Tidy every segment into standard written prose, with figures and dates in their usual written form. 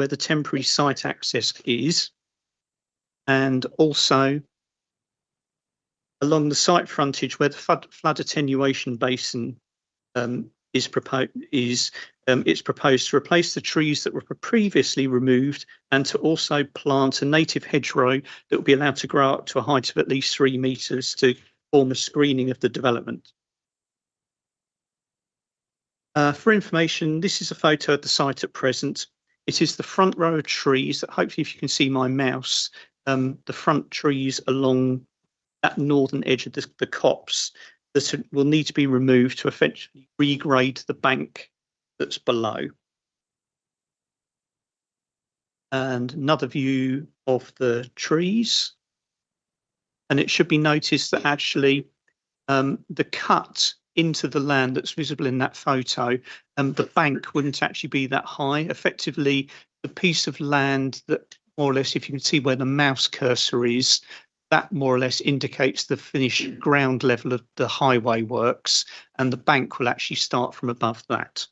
where the temporary site access is, and also along the site frontage where the flood attenuation basin it's proposed to replace the trees that were previously removed and to also plant a native hedgerow that will be allowed to grow up to a height of at least 3 metres to form a screening of the development. For information, this is a photo of the site at present. It is the front row of trees that, hopefully if you can see my mouse, the front trees along that northern edge of the copse that will need to be removed to effectively regrade the bank that's below. And another view of the trees. And it should be noticed that actually the cut into the land that's visible in that photo, the bank wouldn't actually be that high. Effectively, the piece of land that more or less, if you can see where the mouse cursor is, that more or less indicates the finished ground level of the highway works, and the bank will actually start from above that.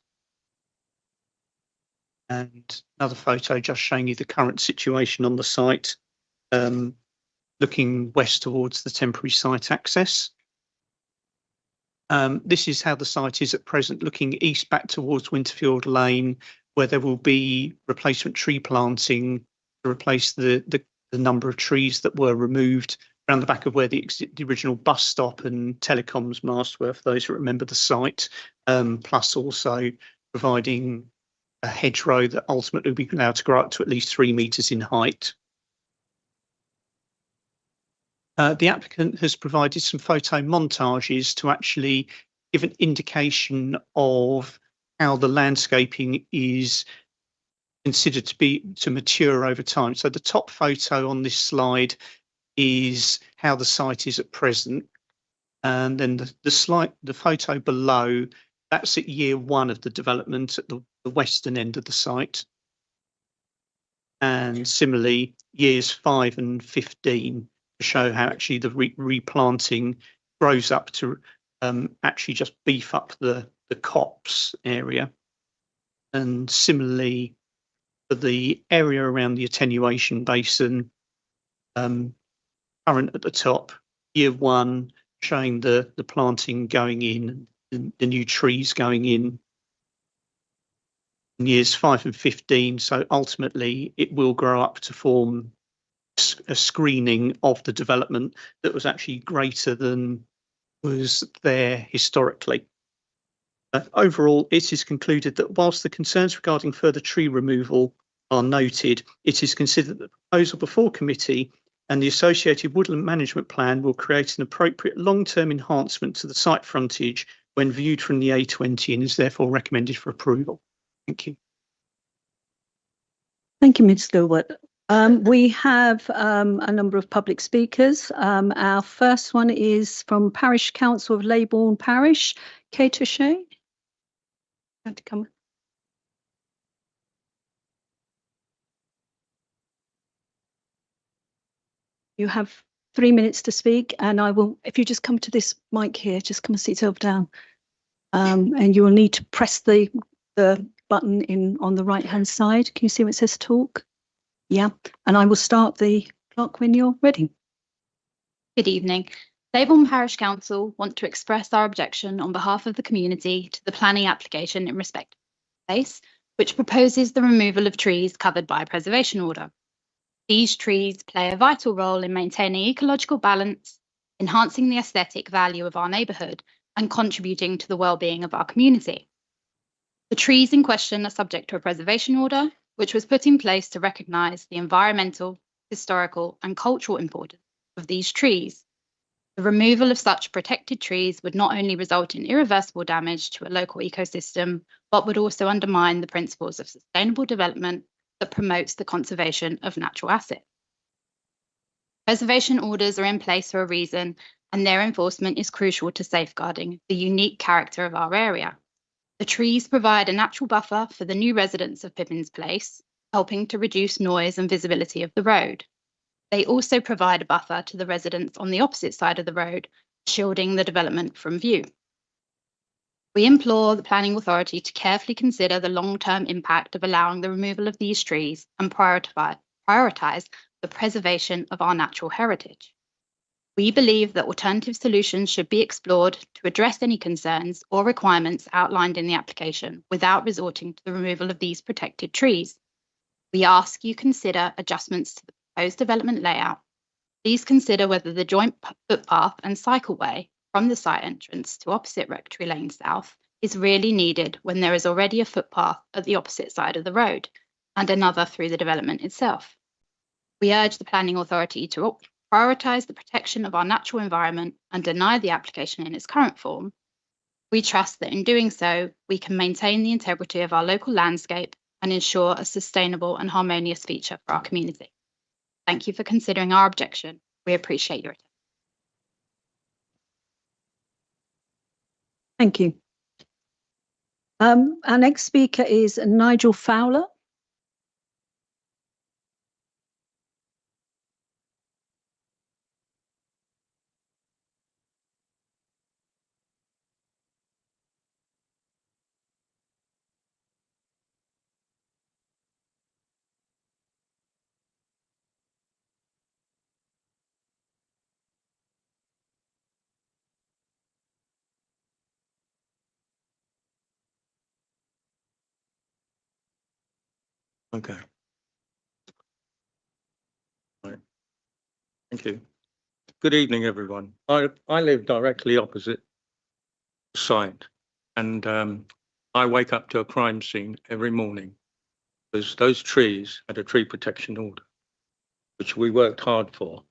And another photo just showing you the current situation on the site, looking west towards the temporary site access. This is how the site is at present, looking east back towards Winterfield Lane, where there will be replacement tree planting to replace the number of trees that were removed around the back of where the original bus stop and telecoms mast were, for those who remember the site, plus also providing a hedgerow that ultimately will be allowed to grow up to at least 3 metres in height. The applicant has provided some photo montages to actually give an indication of how the landscaping is considered to mature over time. So the top photo on this slide is how the site is at present, and then the photo below, that's at year 1 of the development at the western end of the site, and similarly years 5 and 15 to show how actually the replanting grows up to actually just beef up the copse area. And similarly for the area around the attenuation basin, current at the top, year 1 showing the planting going in, the new trees going in years 5 and 15. So ultimately it will grow up to form a screening of the development that was actually greater than was there historically. Overall, it is concluded that whilst the concerns regarding further tree removal are noted, it is considered that the proposal before committee and the associated woodland management plan will create an appropriate long-term enhancement to the site frontage when viewed from the A20 and is therefore recommended for approval. Thank you. Thank you, Ms. Gilbert. We have a number of public speakers. Our first one is from Parish Council of Leybourne Parish, Kate O'Shea. Have to come. You have 3 minutes to speak, and I will, if you just come to this mic here, just come and sit yourself down. And you will need to press the button on the right hand side. Can you see where it says talk? Yeah, and I will start the clock when you're ready. Good evening. Leybourne Parish Council want to express our objection on behalf of the community to the planning application in respect of the place, which proposes the removal of trees covered by a preservation order. These trees play a vital role in maintaining ecological balance, enhancing the aesthetic value of our neighbourhood, and contributing to the well-being of our community. The trees in question are subject to a preservation order, which was put in place to recognise the environmental, historical, and cultural importance of these trees. The removal of such protected trees would not only result in irreversible damage to a local ecosystem, but would also undermine the principles of sustainable development that promotes the conservation of natural assets. Preservation orders are in place for a reason, and their enforcement is crucial to safeguarding the unique character of our area. The trees provide a natural buffer for the new residents of Pippins Place, helping to reduce noise and visibility of the road. They also provide a buffer to the residents on the opposite side of the road, shielding the development from view. We implore the planning authority to carefully consider the long-term impact of allowing the removal of these trees and prioritise the preservation of our natural heritage. We believe that alternative solutions should be explored to address any concerns or requirements outlined in the application without resorting to the removal of these protected trees. We ask you consider adjustments to the proposed development layout. Please consider whether the joint footpath and cycleway from the site entrance to opposite Rectory Lane South is really needed when there is already a footpath at the opposite side of the road and another through the development itself. We urge the planning authority to prioritise the protection of our natural environment and deny the application in its current form. We trust that in doing so, we can maintain the integrity of our local landscape and ensure a sustainable and harmonious feature for our community. Thank you for considering our objection. We appreciate your attention. Thank you. Our next speaker is Nigel Fowler. Okay. Right. Thank you. Good evening, everyone. I live directly opposite the site, and I wake up to a crime scene every morning because those trees had a tree protection order, which we worked hard for.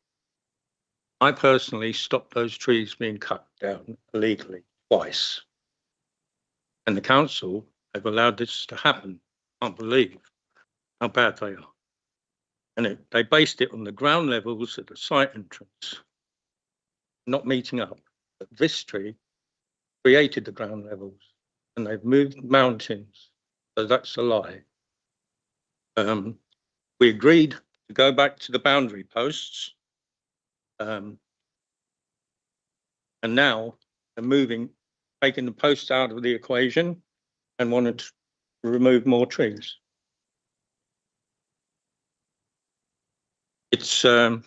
I personally stopped those trees being cut down illegally twice, and the council have allowed this to happen. I can't believe how bad they are. And they based it on the ground levels at the site entrance not meeting up. But this tree created the ground levels, and they've moved mountains, so that's a lie. We agreed to go back to the boundary posts, and now they're taking the posts out of the equation and wanted to remove more trees. I'm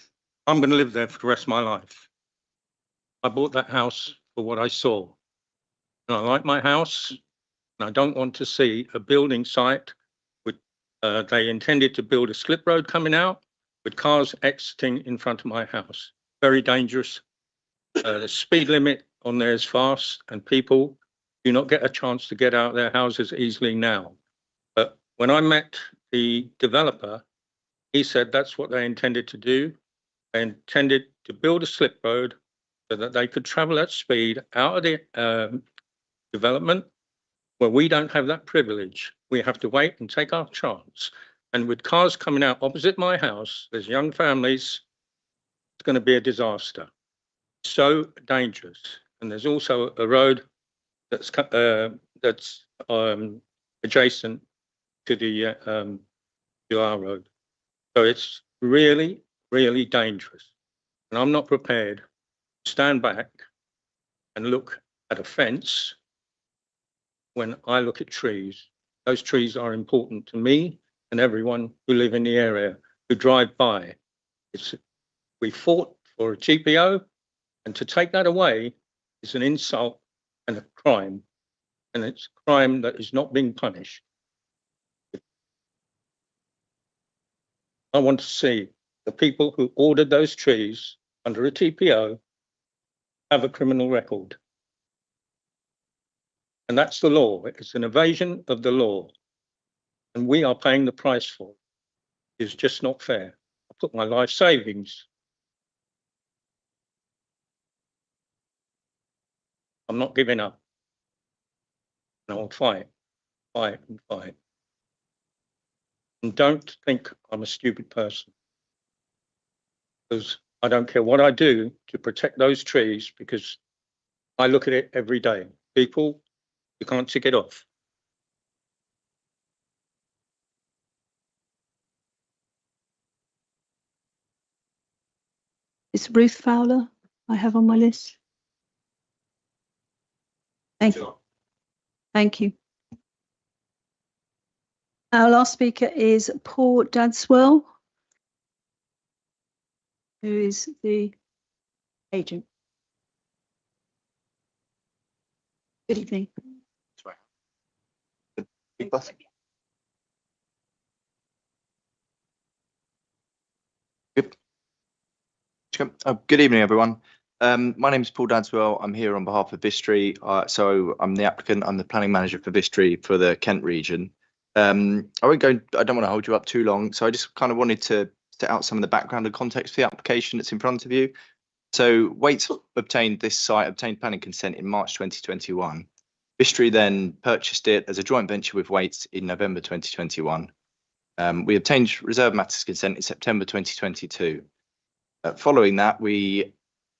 going to live there for the rest of my life. I bought that house for what I saw, and I like my house, and I don't want to see a building site with, they intended to build a slip road coming out with cars exiting in front of my house. Very dangerous. The speed limit on there is fast, and people do not get a chance to get out of their houses easily now. But when I met the developer, he said that's what they intended to do. They intended to build a slip road so that they could travel at speed out of the development, where we don't have that privilege. We have to wait and take our chance. And with cars coming out opposite my house, there's young families, it's going to be a disaster. So dangerous. And there's also a road that's adjacent to the to our road. So it's really, really dangerous. And I'm not prepared to stand back and look at a fence when I look at trees. Those trees are important to me and everyone who live in the area, who drive by. We fought for a GPO, and to take that away is an insult and a crime, and it's a crime that is not being punished. I want to see the people who ordered those trees under a TPO have a criminal record. And that's the law. It's an evasion of the law. And we are paying the price for it. It's just not fair. I put my life savings. I'm not giving up. And I'll fight, fight and fight. And don't think I'm a stupid person, because I don't care what I do to protect those trees, because I look at it every day. People, you can't tick it off. It's Ruth Fowler I have on my list. Thank you. Thank you. Our last speaker is Paul Dadswell, who is the agent. Good evening. Good evening, everyone. My name is Paul Dadswell. I'm here on behalf of Vistry. So I'm the applicant. I'm the planning manager for Vistry for the Kent region. I don't want to hold you up too long. So I just kind of wanted to set out some of the background and context for the application that's in front of you. So Waits obtained planning consent in March 2021. Vistry then purchased it as a joint venture with Waits in November 2021. We obtained reserve matters consent in September 2022. Following that, we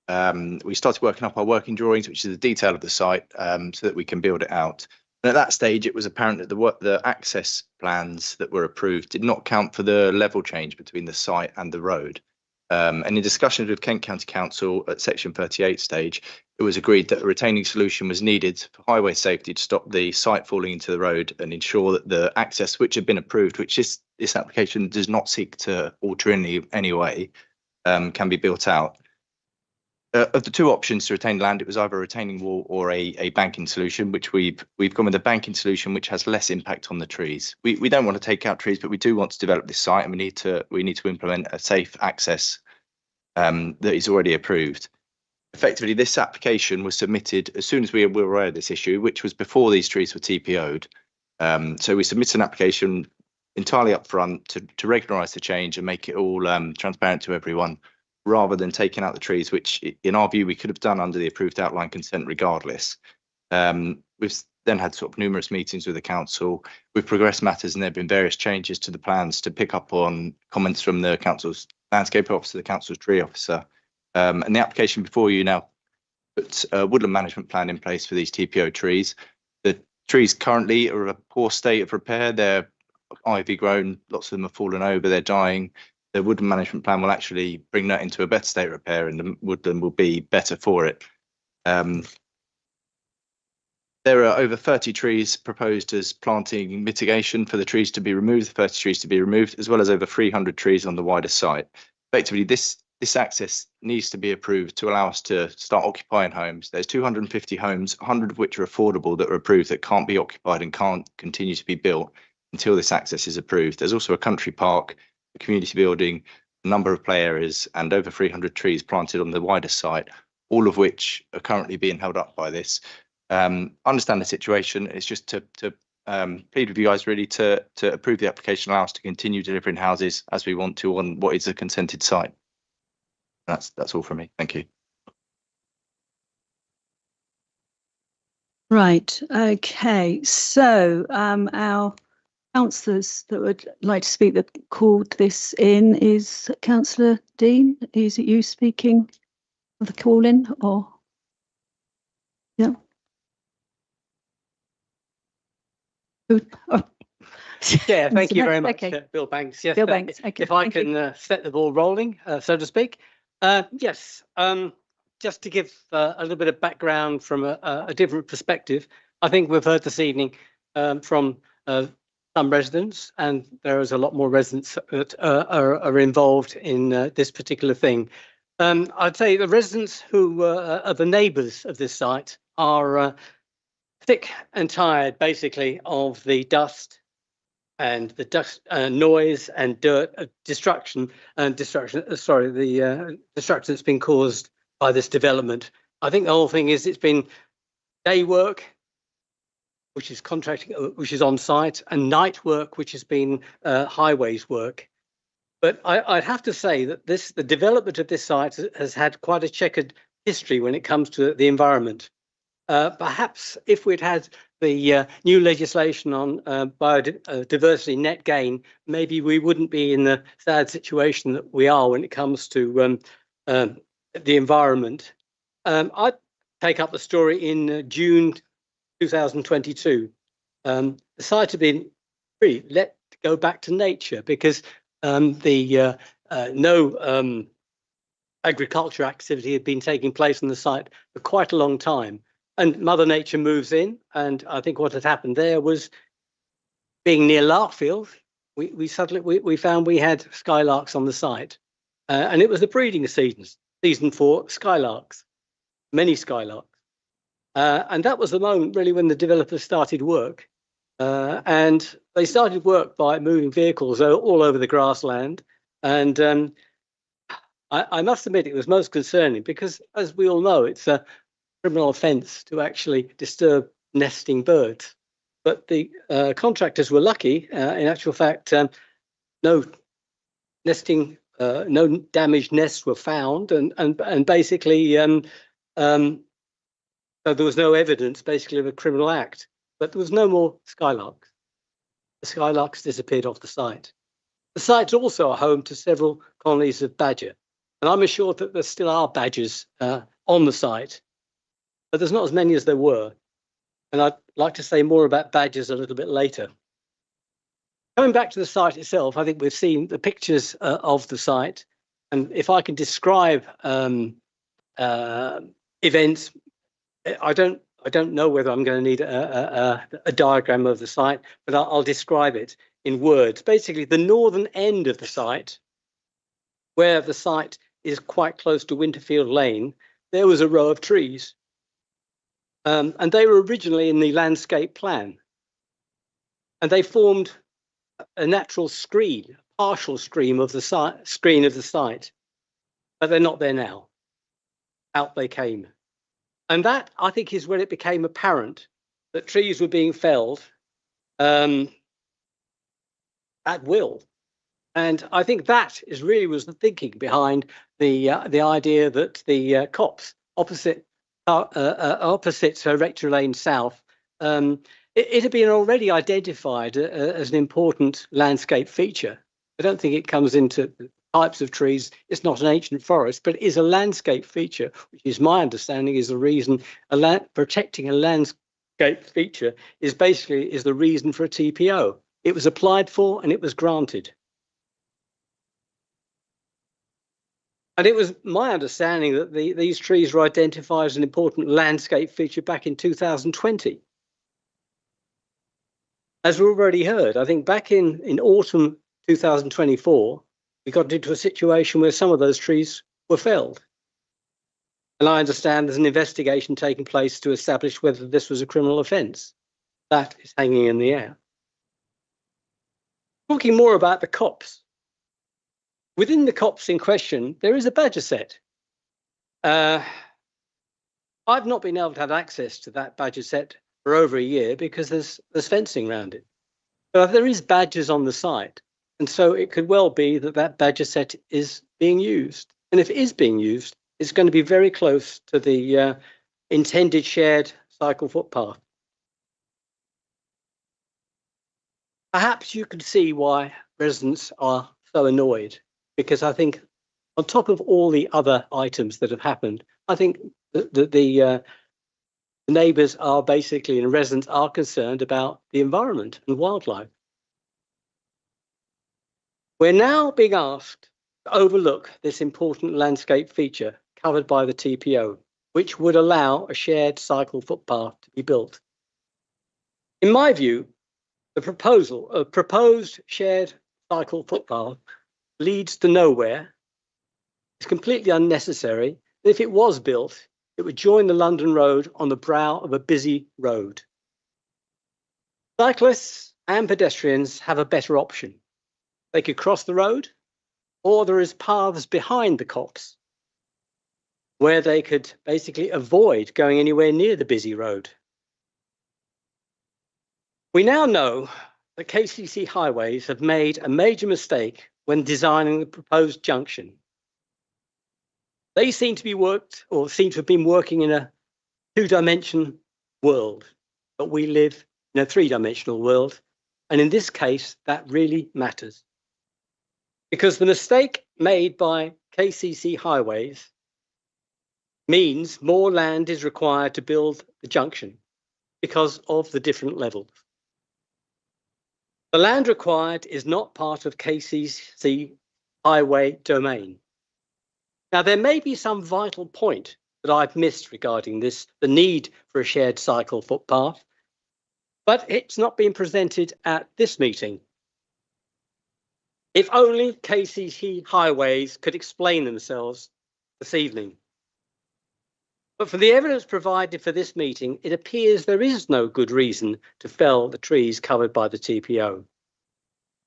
started working up our working drawings, which is the detail of the site, so that we can build it out. And at that stage, it was apparent that the access plans that were approved did not count for the level change between the site and the road. And in discussions with Kent County Council at Section 38 stage, it was agreed that a retaining solution was needed for highway safety to stop the site falling into the road and ensure that the access which had been approved, which this application does not seek to alter in any way, can be built out. Of the two options to retain land, it was either a retaining wall or a banking solution, which we've gone with a banking solution which has less impact on the trees. We don't want to take out trees, but we do want to develop this site, and we need to implement a safe access that is already approved. Effectively, this application was submitted as soon as we were aware of this issue, which was before these trees were TPO'd. So we submitted an application entirely upfront to regularise the change and make it all transparent to everyone, rather than taking out the trees, which in our view we could have done under the approved outline consent regardless. We've then had sort of numerous meetings with the council. We've progressed matters, and there have been various changes to the plans to pick up on comments from the council's landscape officer, the council's tree officer, and the application before you now puts a woodland management plan in place for these TPO trees. The trees currently are in a poor state of repair. They're ivy grown, lots of them have fallen over, they're dying. The woodland management plan will actually bring that into a better state of repair, and the woodland will be better for it. There are over 30 trees proposed as planting mitigation for the trees to be removed, the 30 trees to be removed, as well as over 300 trees on the wider site. Effectively, this access needs to be approved to allow us to start occupying homes. There's 250 homes, 100 of which are affordable, that are approved, that can't be occupied and can't continue to be built until this access is approved. There's also a country park, a community building, a number of play areas, and over 300 trees planted on the wider site, all of which are currently being held up by this. Understand the situation. It's just to plead with you guys really to approve the application, allow us to continue delivering houses as we want to on what is a consented site. That's all from me. Thank you. Right. Okay. So our councillors that would like to speak that called this in is Councillor Dean. Is it you speaking of the call in, or? Yeah. Oh. Yeah, thank you very much, Okay. Bill Banks. Yes, Bill Banks. Okay. if I thank you. can set the ball rolling, so to speak. Yes, just to give a little bit of background from a different perspective, I think we've heard this evening from some residents, and there is a lot more residents that are involved in this particular thing. I'd say the residents who are the neighbours of this site are sick and tired, basically, of the dust and the dust, noise and dirt, destruction the destruction that's been caused by this development. I think the whole thing is it's been day work, which is contracting, which is on site, and night work, which has been highways work. But I'd have to say that the development of this site has had quite a checkered history when it comes to the environment. Perhaps if we'd had the new legislation on biodiversity net gain, maybe we wouldn't be in the sad situation that we are when it comes to the environment. I take up the story in June 2022. The site had been really let go back to nature because no agriculture activity had been taking place on the site for quite a long time. and Mother Nature moves in, and I think what had happened there was, being near Larkfield, we suddenly we found we had skylarks on the site, and it was the breeding season for skylarks, many skylarks, and that was the moment really when the developers started work, and they started work by moving vehicles all over the grassland, and I must admit it was most concerning because, as we all know, it's a criminal offence to actually disturb nesting birds. But the contractors were lucky. In actual fact, no nesting, no damaged nests were found, and basically, so there was no evidence basically of a criminal act. But there was no more skylarks. The skylarks disappeared off the site. The site's also a home to several colonies of badger, and I'm assured that there still are badgers on the site, but there's not as many as there were. And I'd like to say more about badgers a little bit later. Coming back to the site itself, I think we've seen the pictures of the site, and if I can describe events, I don't know whether I'm going to need a diagram of the site, but I'll describe it in words. Basically, the northern end of the site, where the site is quite close to Winterfield Lane, there was a row of trees. And they were originally in the landscape plan, and they formed a natural screen, partial screen of the site, but they're not there now. Out they came, and that, I think, is when it became apparent that trees were being felled at will, and I think that was the thinking behind the idea that the copse opposite Rector Lane South, it had been already identified as an important landscape feature. I don't think it comes into types of trees. It's not an ancient forest, but it is a landscape feature, which is my understanding is the reason protecting a landscape feature is the reason for a TPO. It was applied for and it was granted. And it was my understanding that these trees were identified as an important landscape feature back in 2020. As we already heard, I think back in autumn 2024, we got into a situation where some of those trees were felled. And I understand there's an investigation taking place to establish whether this was a criminal offence. That is hanging in the air. Talking more about the copse. Within the copse in question, there is a badger set. I've not been able to have access to that badger set for over a year because there's fencing around it. But there is badgers on the site, and so it could well be that that badger set is being used. And if it is being used, it's going to be very close to the intended shared cycle footpath. Perhaps you can see why residents are so annoyed, because I think on top of all the other items that have happened, I think that the neighbours are basically, and residents are concerned about the environment and wildlife. We're now being asked to overlook this important landscape feature covered by the TPO, which would allow a shared cycle footpath to be built. In my view, the proposed shared cycle footpath leads to nowhere. It's completely unnecessary. And if it was built, it would join the London Road on the brow of a busy road. Cyclists and pedestrians have a better option. They could cross the road, or there is paths behind the copse where they could basically avoid going anywhere near the busy road. We now know that KCC Highways have made a major mistake when designing the proposed junction. They seem to have been working in a two-dimensional world, but we live in a three-dimensional world. And in this case, that really matters. Because the mistake made by KCC Highways means more land is required to build the junction because of the different levels. The land required is not part of KCC highway domain. Now, there may be some vital point that I've missed regarding this, the need for a shared cycle footpath, but it's not been presented at this meeting. If only KCC Highways could explain themselves this evening. But for the evidence provided for this meeting, it appears there is no good reason to fell the trees covered by the TPO.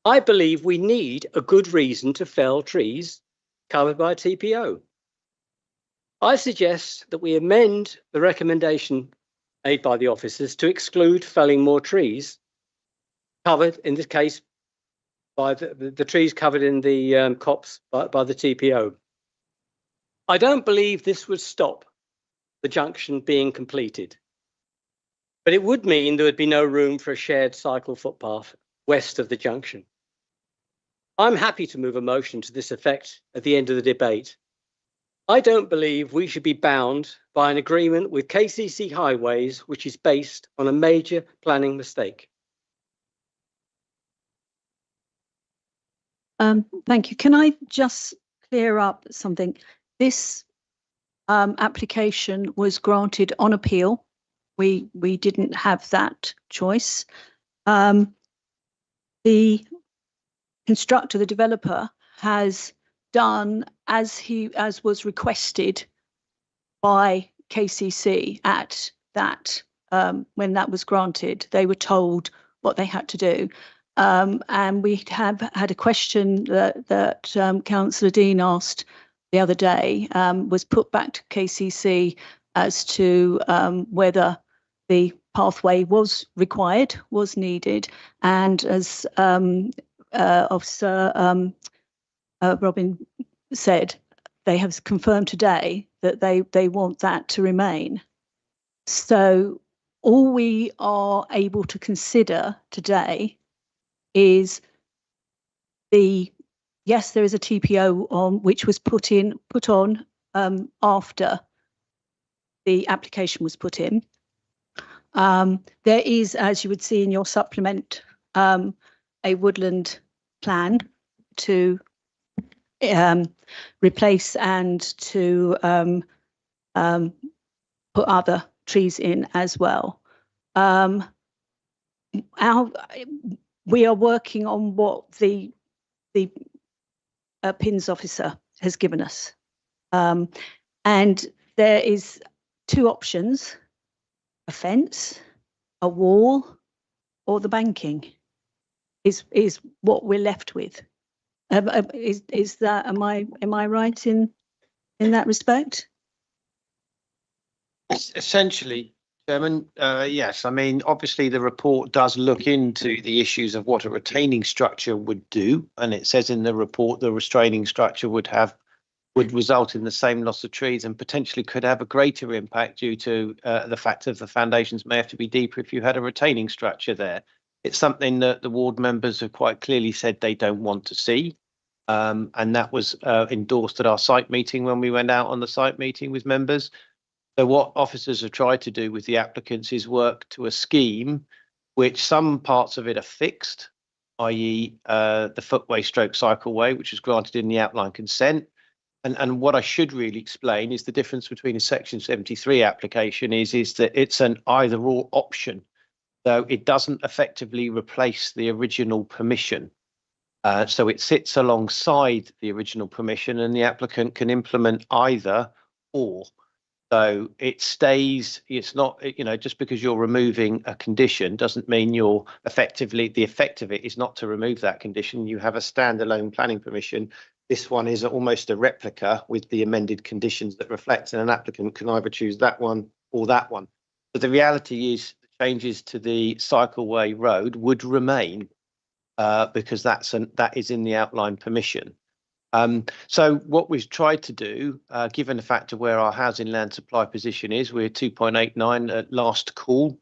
I believe we need a good reason to fell trees covered by TPO. I suggest that we amend the recommendation made by the officers to exclude felling more trees covered, in this case, by the trees covered in the copse by the TPO. I don't believe this would stop the junction being completed, but it would mean there would be no room for a shared cycle footpath west of the junction. I'm happy to move a motion to this effect at the end of the debate. I don't believe we should be bound by an agreement with KCC Highways, which is based on a major planning mistake. Thank you. Can I just clear up something? This application was granted on appeal. We didn't have that choice. The constructor, the developer, has done as was requested by KCC at that when that was granted. They were told what they had to do. And we have had a question that Councillor Dean asked the other day, was put back to KCC as to whether the pathway was required, was needed, and as Officer Robin said, they have confirmed today that they want that to remain. So all we are able to consider today is yes, there is a TPO on which was put on after the application was put in. There is, as you would see in your supplement, a woodland plan to replace and to put other trees in as well. We are working on what the PINS officer has given us. And there is two options: a fence, a wall, or the banking is what we're left with. Is that, am I right in that respect? Essentially, Chairman, yes. I mean, obviously the report does look into the issues of what a retaining structure would do, and it says in the report the restraining structure would result in the same loss of trees and potentially could have a greater impact due to the fact that the foundations may have to be deeper if you had a retaining structure there. It's something that the ward members have quite clearly said they don't want to see, and that was endorsed at our site meeting when we went out on the site meeting with members. So what officers have tried to do with the applicants is work to a scheme which some parts of it are fixed, i.e. the footway stroke cycleway, which was granted in the outline consent. And what I should really explain is the difference between a Section 73 application is that it's an either or option. So it doesn't effectively replace the original permission. So it sits alongside the original permission and the applicant can implement either or. So it stays, it's not, just because you're removing a condition doesn't mean you're effectively, the effect of it is not to remove that condition. You have a standalone planning permission. This one is almost a replica with the amended conditions that reflect, and an applicant can either choose that one or that one. But the reality is the changes to the cycleway road would remain because that is in the outline permission. So what we've tried to do, given the fact of where our housing land supply position is, we're 2.89 at last call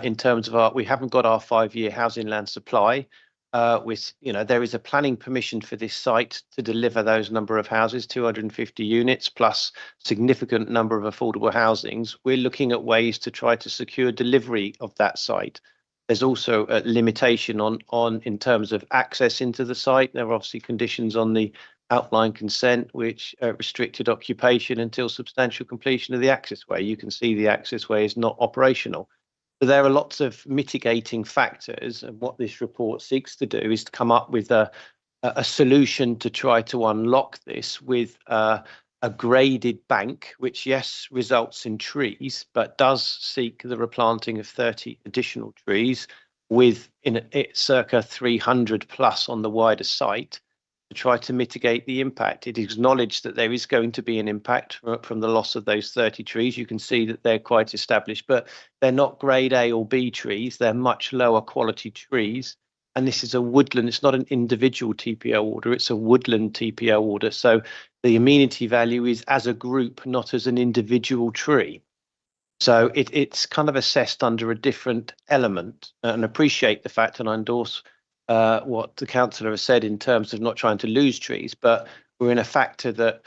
in terms of we haven't got our 5-year housing land supply. There is a planning permission for this site to deliver those number of houses, 250 units plus significant number of affordable housings. We're looking at ways to try to secure delivery of that site. There's also a limitation on in terms of access into the site. There are obviously conditions on the outline consent, which restricted occupation until substantial completion of the accessway. You can see the accessway is not operational. So there are lots of mitigating factors, and what this report seeks to do is to come up with a solution to try to unlock this with a graded bank, which yes results in trees, but does seek the replanting of 30 additional trees with circa 300 plus on the wider site to try to mitigate the impact. It is acknowledged that there is going to be an impact from the loss of those 30 trees. You can see that they're quite established, but they're not grade A or B trees. They're much lower quality trees. And this is a woodland. It's not an individual TPO order. It's a woodland TPO order. So the amenity value is as a group, not as an individual tree. So it's kind of assessed under a different element, and appreciate the fact, and I endorse what the councillor has said in terms of not trying to lose trees, but we're in a factor that,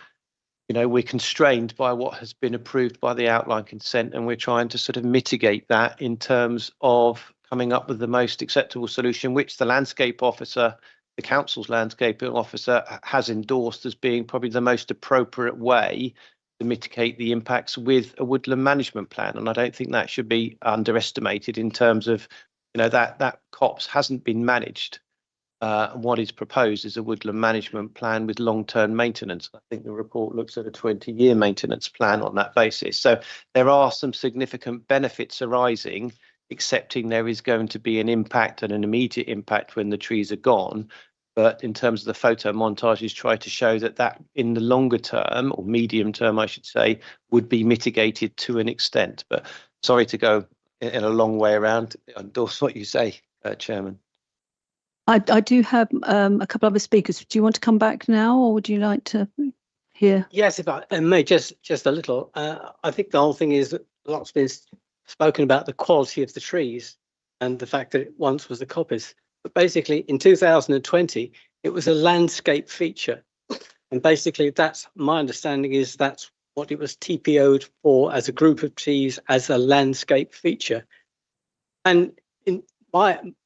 you know, we're constrained by what has been approved by the outline consent, and we're trying to sort of mitigate that in terms of coming up with the most acceptable solution, which the landscape officer, the council's landscaping officer, has endorsed as being probably the most appropriate way to mitigate the impacts with a woodland management plan. And I don't think that should be underestimated in terms of, you know, that COPS hasn't been managed. What is proposed is a woodland management plan with long-term maintenance. I think the report looks at a 20-year maintenance plan on that basis. So there are some significant benefits arising, accepting there is going to be an impact and an immediate impact when the trees are gone. But in terms of the photo montages, try to show that in the longer term, or medium term, I should say, would be mitigated to an extent. But sorry to go in a long way around. I endorse what you say, Chairman. I do have a couple of other speakers. Do you want to come back now, or would you like to hear? Yes, if I may, just a little. I think the whole thing is that lots been spoken about the quality of the trees and the fact that it once was a coppice. But basically, in 2020, it was a landscape feature. And basically, that's my understanding is that's what it was TPO'd for, as a group of trees, as a landscape feature. And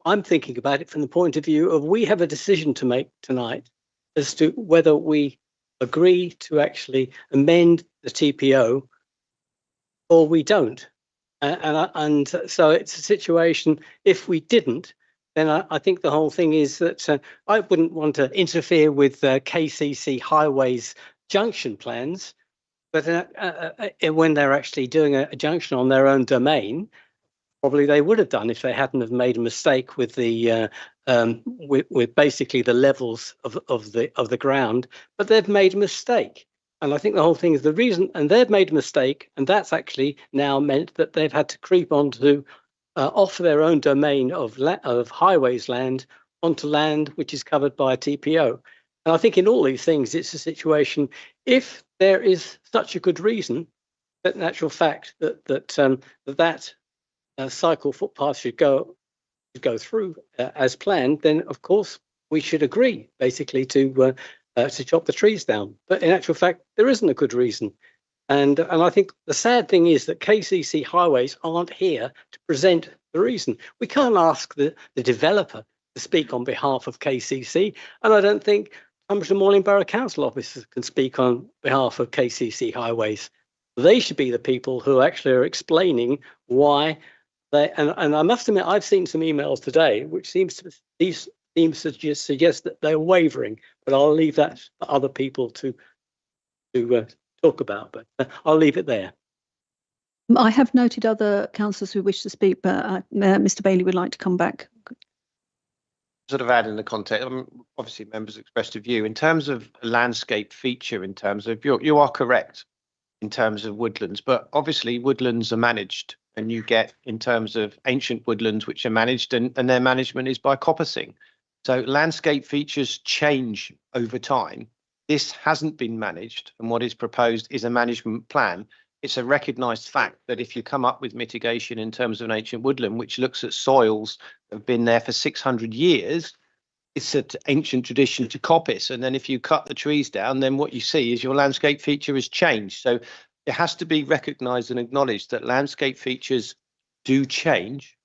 I'm thinking about it from the point of view of, we have a decision to make tonight as to whether we agree to actually amend the TPO or we don't. And so it's a situation, if we didn't, then I think the whole thing is that I wouldn't want to interfere with KCC Highways junction plans, but when they're actually doing a junction on their own domain, probably they would have done if they hadn't have made a mistake with the with basically the levels of the ground. But they've made a mistake. And I think the whole thing is the reason, and they've made a mistake, and that's actually now meant that they've had to creep onto off their own domain of highways land onto land which is covered by a TPO. And I think in all these things, it's a situation, if there is such a good reason, that in actual fact that cycle footpath should go through as planned, then of course we should agree basically to chop the trees down. But in actual fact, there isn't a good reason. And I think the sad thing is that KCC Highways aren't here to present the reason. We can't ask the developer to speak on behalf of KCC, and I don't think Tunbridge Morling Borough Council officers can speak on behalf of KCC Highways. They should be the people who actually are explaining why they. And I must admit, I've seen some emails today which seems to just suggest that they're wavering, but I'll leave that for other people to talk about, but I'll leave it there. I have noted other councillors who wish to speak, but Mr. Bailey would like to come back. Sort of add in the context, obviously members expressed a view in terms of landscape feature, in terms of, you are correct in terms of woodlands, but obviously woodlands are managed, and you get in terms of ancient woodlands which are managed, and their management is by coppicing. So landscape features change over time. This hasn't been managed, and what is proposed is a management plan. It's a recognised fact that if you come up with mitigation in terms of an ancient woodland, which looks at soils that have been there for 600 years, it's an ancient tradition to coppice. And then if you cut the trees down, then what you see is your landscape feature has changed. So it has to be recognised and acknowledged that landscape features do change.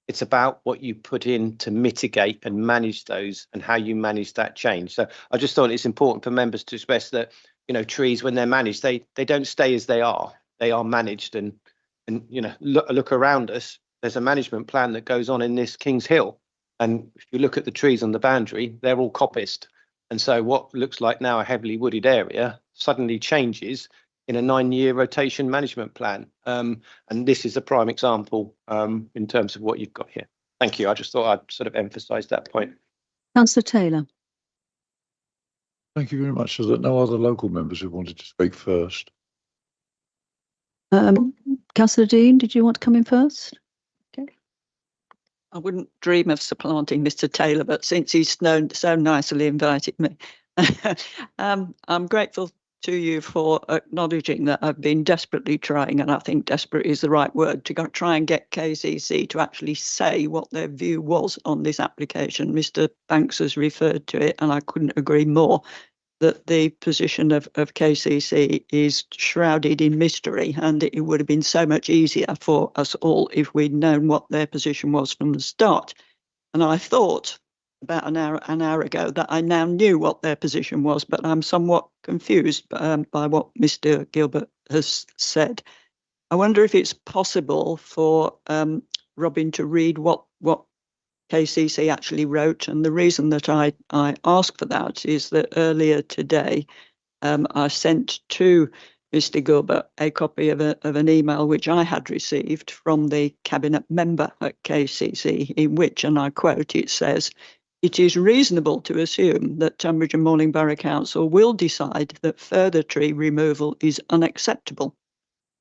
It's about what you put in to mitigate and manage those and how you manage that change. So I just thought it's important for members to stress that, you know, trees, when they're managed, they don't stay as they are. They are managed, and you know, look around us. There's a management plan that goes on in this King's Hill. And if you look at the trees on the boundary, they're all coppiced. And so what looks like now a heavily wooded area suddenly changes in a 9-year rotation management plan. And this is a prime example in terms of what you've got here. Thank you. I just thought I'd sort of emphasise that point. Councillor Taylor. Thank you very much. Is there no other local members who wanted to speak first? Councillor Dean, did you want to come in first? I wouldn't dream of supplanting Mr. Taylor, but since he's so nicely invited me, I'm grateful to you for acknowledging that I've been desperately trying, and I think desperate is the right word, to try and get KCC to actually say what their view was on this application. Mr. Banks has referred to it, and I couldn't agree more, that the position of KCC is shrouded in mystery, and it would have been so much easier for us all if we'd known what their position was from the start. And I thought about an hour ago that I now knew what their position was, but I'm somewhat confused by what Mr. Gilbert has said. I wonder if it's possible for Robin to read what KCC actually wrote, and the reason that I ask for that is that earlier today I sent to Mr. Gilbert a copy of an email which I had received from the cabinet member at KCC, in which, and I quote, it says, "It is reasonable to assume that Tunbridge and Morning Borough Council will decide that further tree removal is unacceptable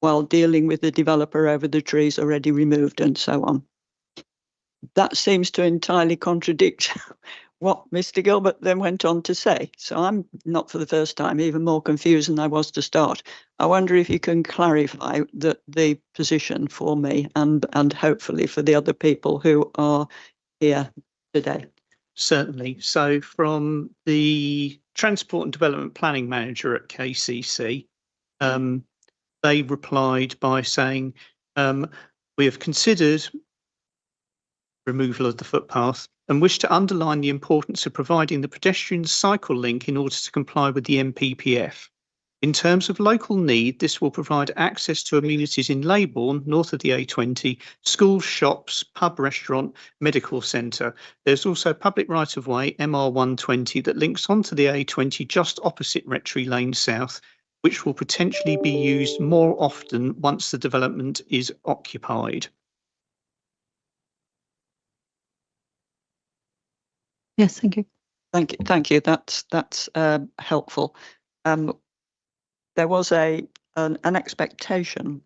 while dealing with the developer over the trees already removed," and so on. That seems to entirely contradict what Mr. Gilbert then went on to say. So I'm not for the first time even more confused than I was to start. I wonder if you can clarify the position for me and hopefully for the other people who are here today. Certainly. So from the Transport and Development Planning Manager at KCC, they replied by saying, "We have considered removal of the footpath and wish to underline the importance of providing the pedestrian cycle link in order to comply with the MPPF. In terms of local need, this will provide access to amenities in Leybourne, north of the A20, schools, shops, pub, restaurant, medical centre. There's also public right-of-way, MR120, that links onto the A20 just opposite Rectory Lane South, which will potentially be used more often once the development is occupied." Yes, thank you. Thank you. That's helpful. There was an expectation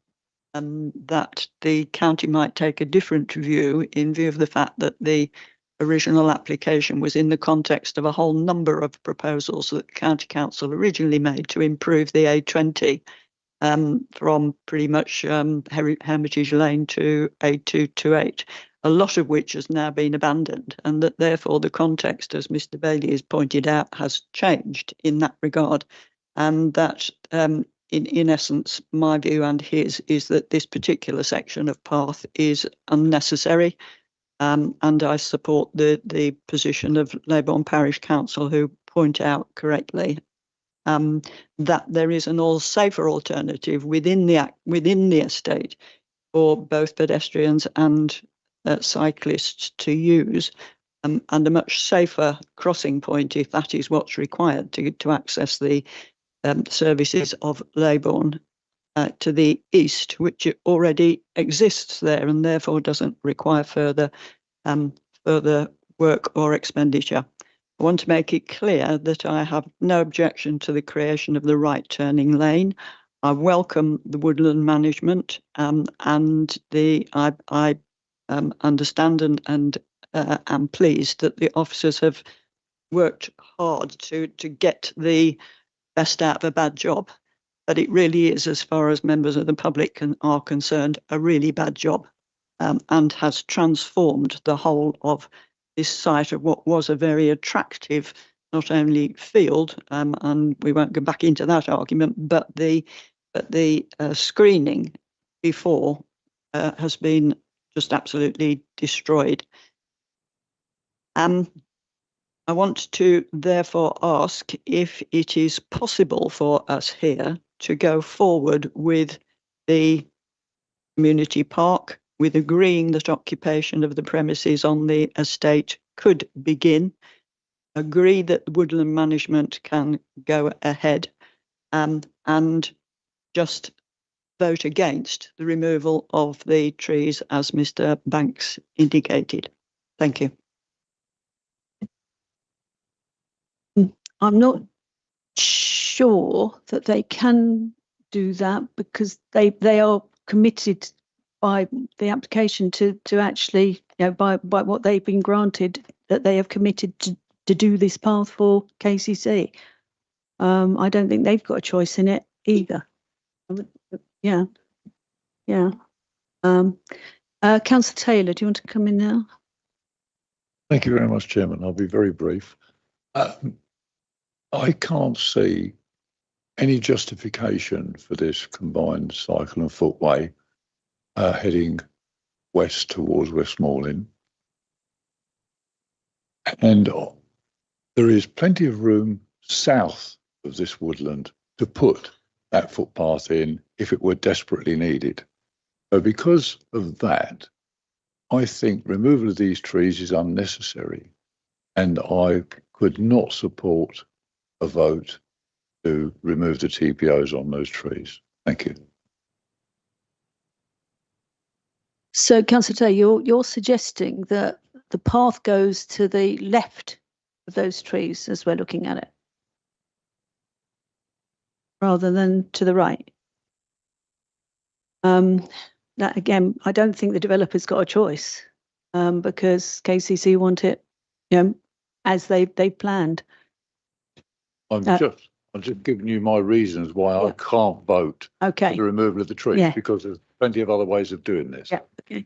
that the county might take a different view in view of the fact that the original application was in the context of a whole number of proposals that the County Council originally made to improve the A20 from pretty much Hermitage Lane to A228. A lot of which has now been abandoned, and that therefore the context, as Mr. Bailey has pointed out, has changed in that regard. And that, in essence, my view and his is that this particular section of path is unnecessary. And I support the position of Leybourne Parish Council, who point out correctly that there is an all safer alternative within the estate for both pedestrians and cyclists to use, and a much safer crossing point if that is what's required to access the services of Leybourne to the east, which already exists there and therefore doesn't require further work or expenditure. I want to make it clear that I have no objection to the creation of the right turning lane. I welcome the woodland management and I understand and am pleased that the officers have worked hard to get the best out of a bad job. But it really is, as far as members of the public are concerned, a really bad job, and has transformed the whole of this site of what was a very attractive, not only field, and we won't go back into that argument, but the screening before has been just absolutely destroyed. I want to therefore ask if it is possible for us here to go forward with the community park, with agreeing that occupation of the premises on the estate could begin, agree that woodland management can go ahead, and just vote against the removal of the trees as Mr. Banks indicated. Thank you. I'm not sure that they can do that because they are committed by the application to actually, you know, by what they've been granted, that they have committed to do this path for KCC. I don't think they've got a choice in it either. Yeah. Councillor Taylor, do you want to come in now? Thank you very much, Chairman. I'll be very brief. I can't see any justification for this combined cycle and footway heading west towards Westmoreland. And there is plenty of room south of this woodland to put that footpath in if it were desperately needed. So because of that, I think removal of these trees is unnecessary, and I could not support a vote to remove the TPOs on those trees. Thank you. So, Councillor Taylor, you're suggesting that the path goes to the left of those trees as we're looking at it, rather than to the right. That again, I don't think the developer's got a choice, because KCC want it, you know, as they planned. I'm just giving you my reasons why I can't vote for the removal of the trees, because there's plenty of other ways of doing this. Yeah. Okay.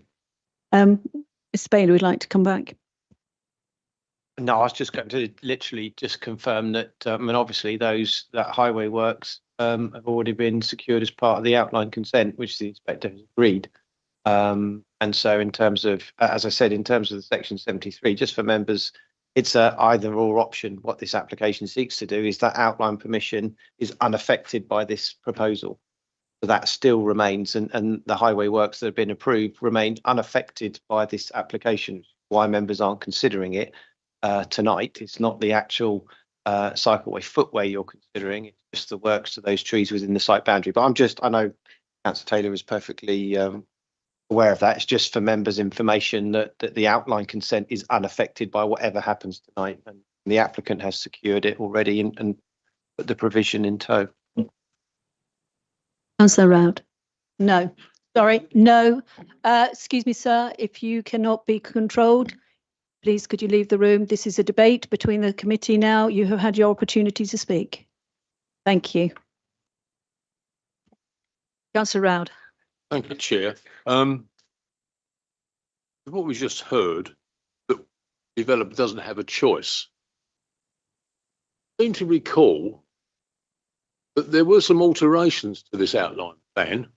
Mr. Bailey would like to come back. No, I was just going to literally just confirm that, and obviously that highway works have already been secured as part of the outline consent, which the inspector has agreed. And so in terms of, as I said, in terms of the section 73, just for members, it's a either or option. What this application seeks to do is that outline permission is unaffected by this proposal. So that still remains, and the highway works that have been approved remain unaffected by this application. Why members aren't considering it tonight? It's not the actual cycleway footway you're considering, it's just the works to those trees within the site boundary. But I know Councillor Taylor is perfectly aware of that. It's just for members' information that the outline consent is unaffected by whatever happens tonight, and the applicant has secured it already and put the provision in tow. Councillor Round. No, sorry, no. Excuse me, sir, if you cannot be controlled, please could you leave the room? This is a debate between the committee now. You have had your opportunity to speak. Thank you. Councillor Round. Thank you, Chair. What we just heard, that the developer doesn't have a choice. I seem to recall that there were some alterations to this outline plan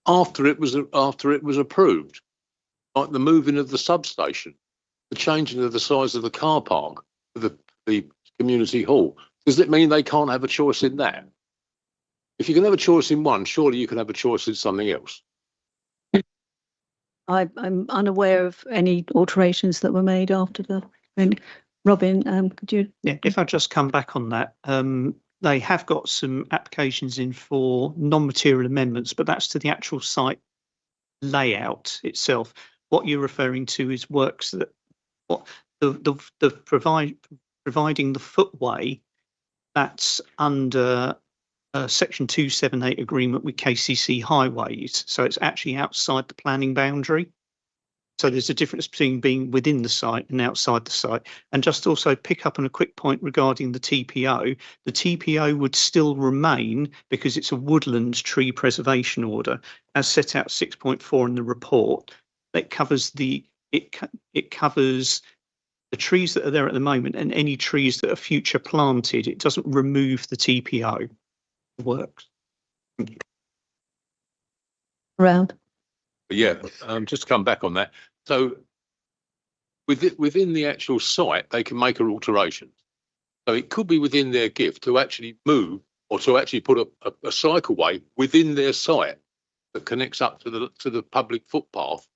after it was approved, like the moving of the substation, the changing of the size of the car park, the community hall. Does it mean they can't have a choice in that? If you can have a choice in one, surely you can have a choice in something else. I'm unaware of any alterations that were made after the. Robin, could you? Yeah, if I just come back on that, they have got some applications in for non-material amendments, but that's to the actual site layout itself. What you're referring to is works that providing the footway. That's under Section 278 agreement with KCC Highways, so it's actually outside the planning boundary. So there's a difference between being within the site and outside the site. And just also pick up on a quick point regarding the TPO. The TPO would still remain because it's a woodland tree preservation order, as set out 6.4 in the report. That covers it covers the trees that are there at the moment and any trees that are future planted. It doesn't remove the TPO. It works. Round. Yeah, just to come back on that. So within the actual site, they can make an alteration. So it could be within their gift to actually move or to actually put a cycleway within their site that connects up to the public footpath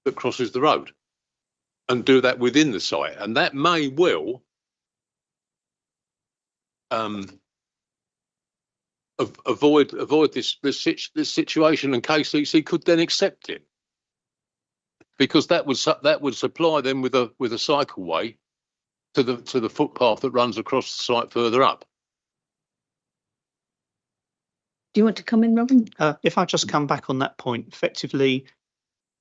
that crosses the road, and do that within the site. And that may well avoid this situation, and KCC could then accept it, because that would supply them with a cycleway to the footpath that runs across the site further up. Do you want to come in, Robin? If I just come back on that point, effectively,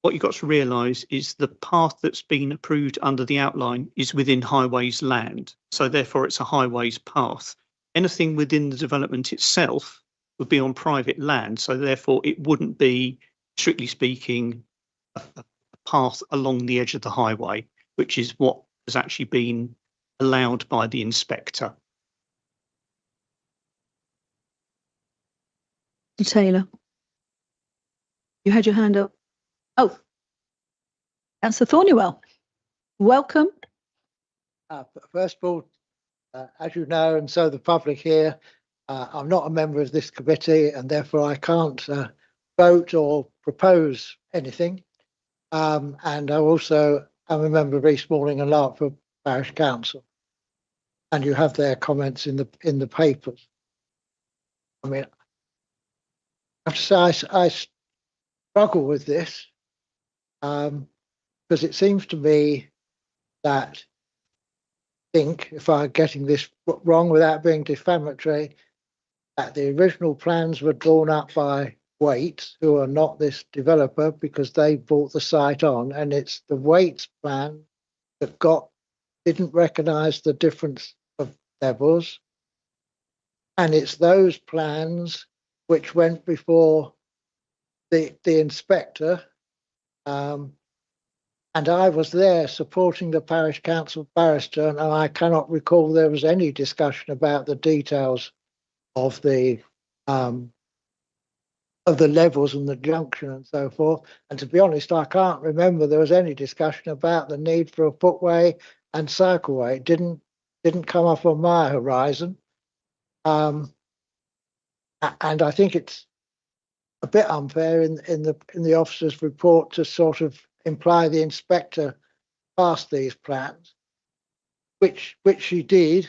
what you've got to realise is the path that's been approved under the outline is within highways land. So therefore it's a highways path. Anything within the development itself would be on private land. So therefore it wouldn't be, strictly speaking, a path along the edge of the highway, which is what has actually been allowed by the inspector. Taylor, you had your hand up. Oh, Councillor Thornywell, welcome. First of all, as you know, and so the public here, I'm not a member of this committee, and therefore I can't vote or propose anything. And I also am a member of East Malling and Larkford Parish Council, and you have their comments in the papers. I mean, I have to say I struggle with this because it seems to me that, if I'm getting this wrong without being defamatory, that the original plans were drawn up by Waits, who are not this developer, because they bought the site on, and it's the Waits plan that didn't recognise the difference of levels, and it's those plans which went before the inspector, and I was there supporting the parish council barrister, and I cannot recall there was any discussion about the details of the levels and the junction and so forth. And to be honest, I can't remember there was any discussion about the need for a footway and cycleway. It didn't come up on my horizon. And I think it's a bit unfair in the officer's report to sort of imply the inspector passed these plans, which she did.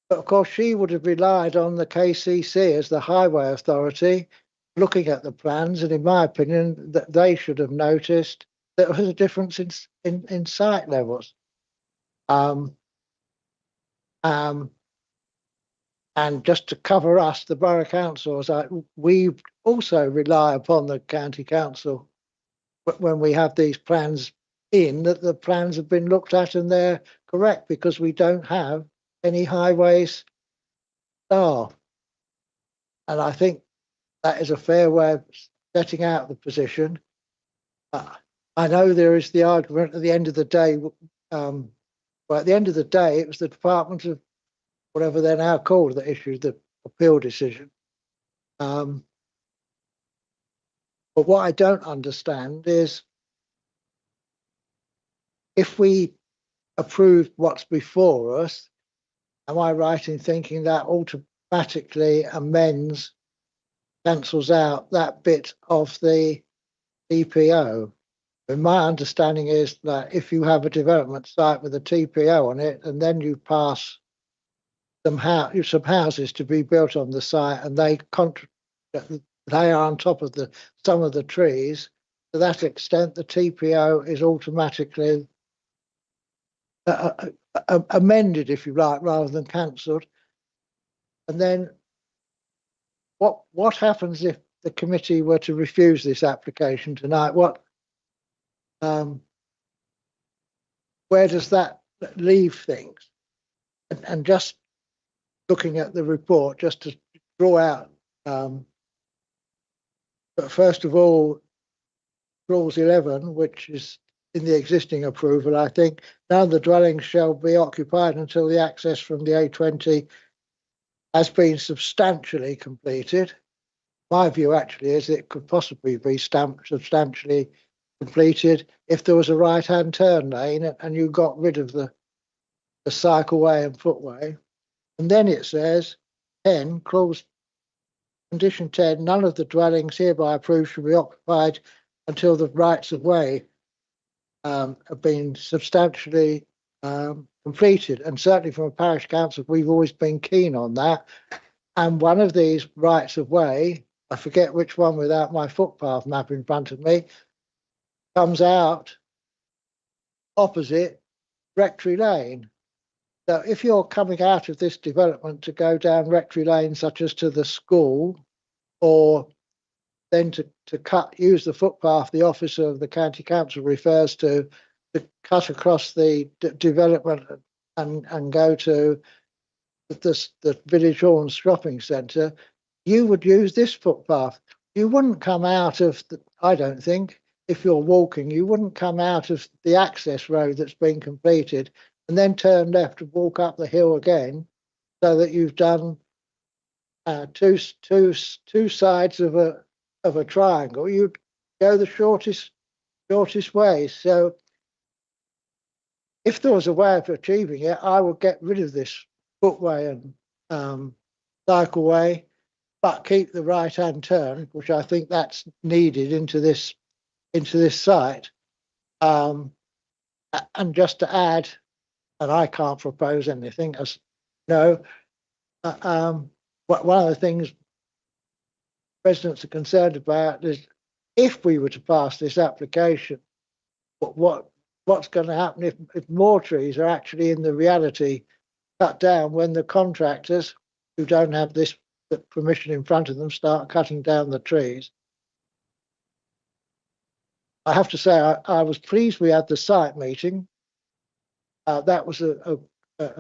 But of course, she would have relied on the KCC as the highway authority looking at the plans, and in my opinion, that they should have noticed that there was a difference in site levels. And just to cover us, the borough councils, we also rely upon the county council when we have these plans that the plans have been looked at and they're correct, because we don't have any highways staff. And I think that is a fair way of setting out the position. I know there is the argument at the end of the day, well, at the end of the day, it was the Department of whatever they're now called that issued the appeal decision. But what I don't understand is, if we approved what's before us, am I right in thinking that automatically cancels out that bit of the TPO? And my understanding is that if you have a development site with a TPO on it, and then you pass some houses to be built on the site, and they are on top of some of the trees, to that extent the TPO is automatically amended, if you like, rather than cancelled. And then what happens if the committee were to refuse this application tonight? Where does that leave things? And just looking at the report, just to draw out, but first of all, clause 11, which is in the existing approval, I think, none of the dwellings shall be occupied until the access from the A20 has been substantially completed. my view actually is it could possibly be substantially completed if there was a right-hand turn lane and you got rid of the cycleway and footway. And then it says 10, clause condition 10, none of the dwellings hereby approved should be occupied until the rights of way have been substantially completed. And certainly from a parish council, we've always been keen on that. And one of these rights of way, I forget which one without my footpath map in front of me, comes out opposite Rectory Lane. So if you're coming out of this development to go down Rectory Lane, such as to the school, or then to use the footpath the officer of the county council refers to cut across the development and go to the village hall shopping centre, you would use this footpath. You wouldn't come out of I don't think, if you're walking, you wouldn't come out of the access road that's been completed and then turn left and walk up the hill again, so that you've done two sides of a triangle. You'd go the shortest way. So if there was a way of achieving it, I would get rid of this footway and cycleway, but keep the right-hand turn, which I think that's needed into this site. And just to add, and I can't propose anything, as no, one of the things residents are concerned about is if we were to pass this application, what's going to happen if more trees are actually in the reality cut down when the contractors who don't have this permission in front of them start cutting down the trees. I have to say I was pleased we had the site meeting. That was a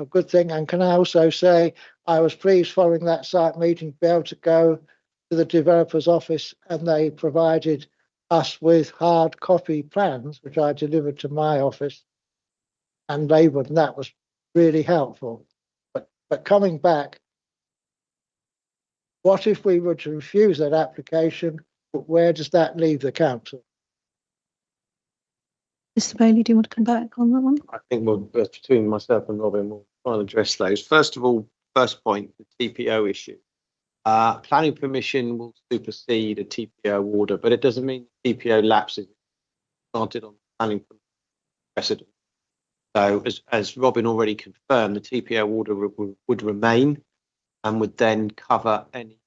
good thing. And can I also say I was pleased following that site meeting to be able to go to the developer's office, and they provided us with hard copy plans, which I delivered to my office and labelled, and that was really helpful. But coming back, what if we were to refuse that application? Where does that leave the council? Mr. Bailey, do you want to come back on that one? I think between myself and Robin, we'll try and address those. First of all, first point, the TPO issue. Planning permission will supersede a TPO order, but it doesn't mean the TPO lapses granted on planning precedent. So as Robin already confirmed, the TPO order would remain and would then cover any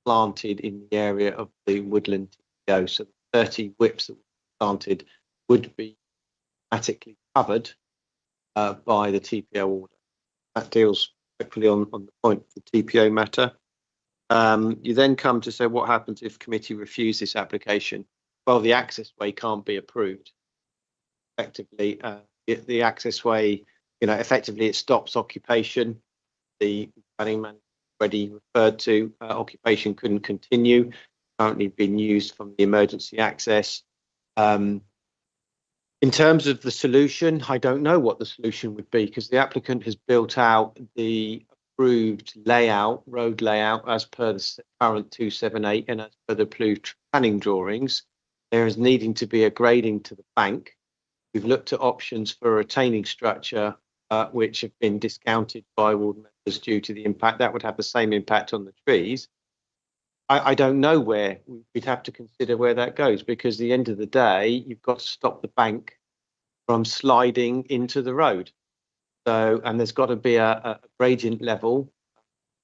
planted in the area of the woodland TPO. So the 30 whips that were planted would be automatically covered by the TPO order. That deals hopefully on the point of the TPO matter. You then come to say what happens if committee refuse this application. Well, the access way can't be approved. Effectively, the access way, effectively it stops occupation. The planning manager already referred to occupation couldn't continue, currently being used from the emergency access. In terms of the solution, I don't know what the solution would be, because the applicant has built out the approved layout, road layout, as per the current 278 and as per the approved planning drawings. There is needing to be a grading to the bank. We've looked at options for a retaining structure, which have been discounted by ward members due to the impact. That would have the same impact on the trees. I don't know where we'd have to consider where that goes, because at the end of the day, you've got to stop the bank from sliding into the road. So, and there's got to be a gradient level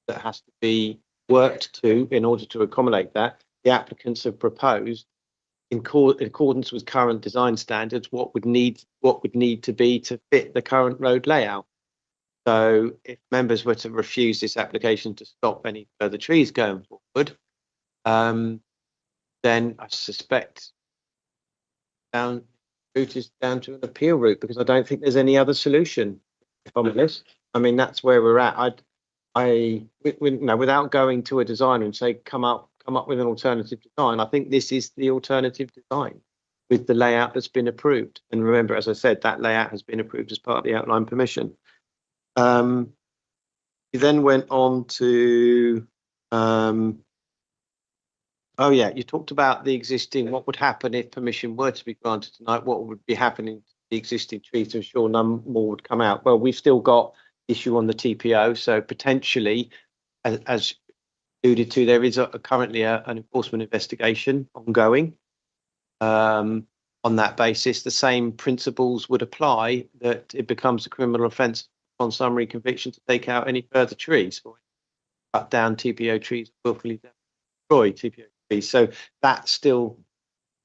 that has to be worked to in order to accommodate that. The applicants have proposed, in accordance with current design standards, what would need to be to fit the current road layout. So, if members were to refuse this application to stop any further trees going forward, then I suspect route is down to an appeal route, because I don't think there's any other solution, if I'm honest. I mean, that's where we're at. Without going to a designer and say, come up with an alternative design, I think this is the alternative design with the layout that's been approved. And remember, as I said, that layout has been approved as part of the outline permission. You then went on to Oh, yeah, you talked about the existing, what would happen if permission were to be granted tonight? What would be happening to the existing trees to ensure none more would come out? Well, we've still got issue on the TPO, so potentially, as alluded to, there is currently an enforcement investigation ongoing. On that basis, the same principles would apply, that it becomes a criminal offence on summary conviction to take out any further trees or cut down TPO trees, willfully destroy TPO trees. So that's still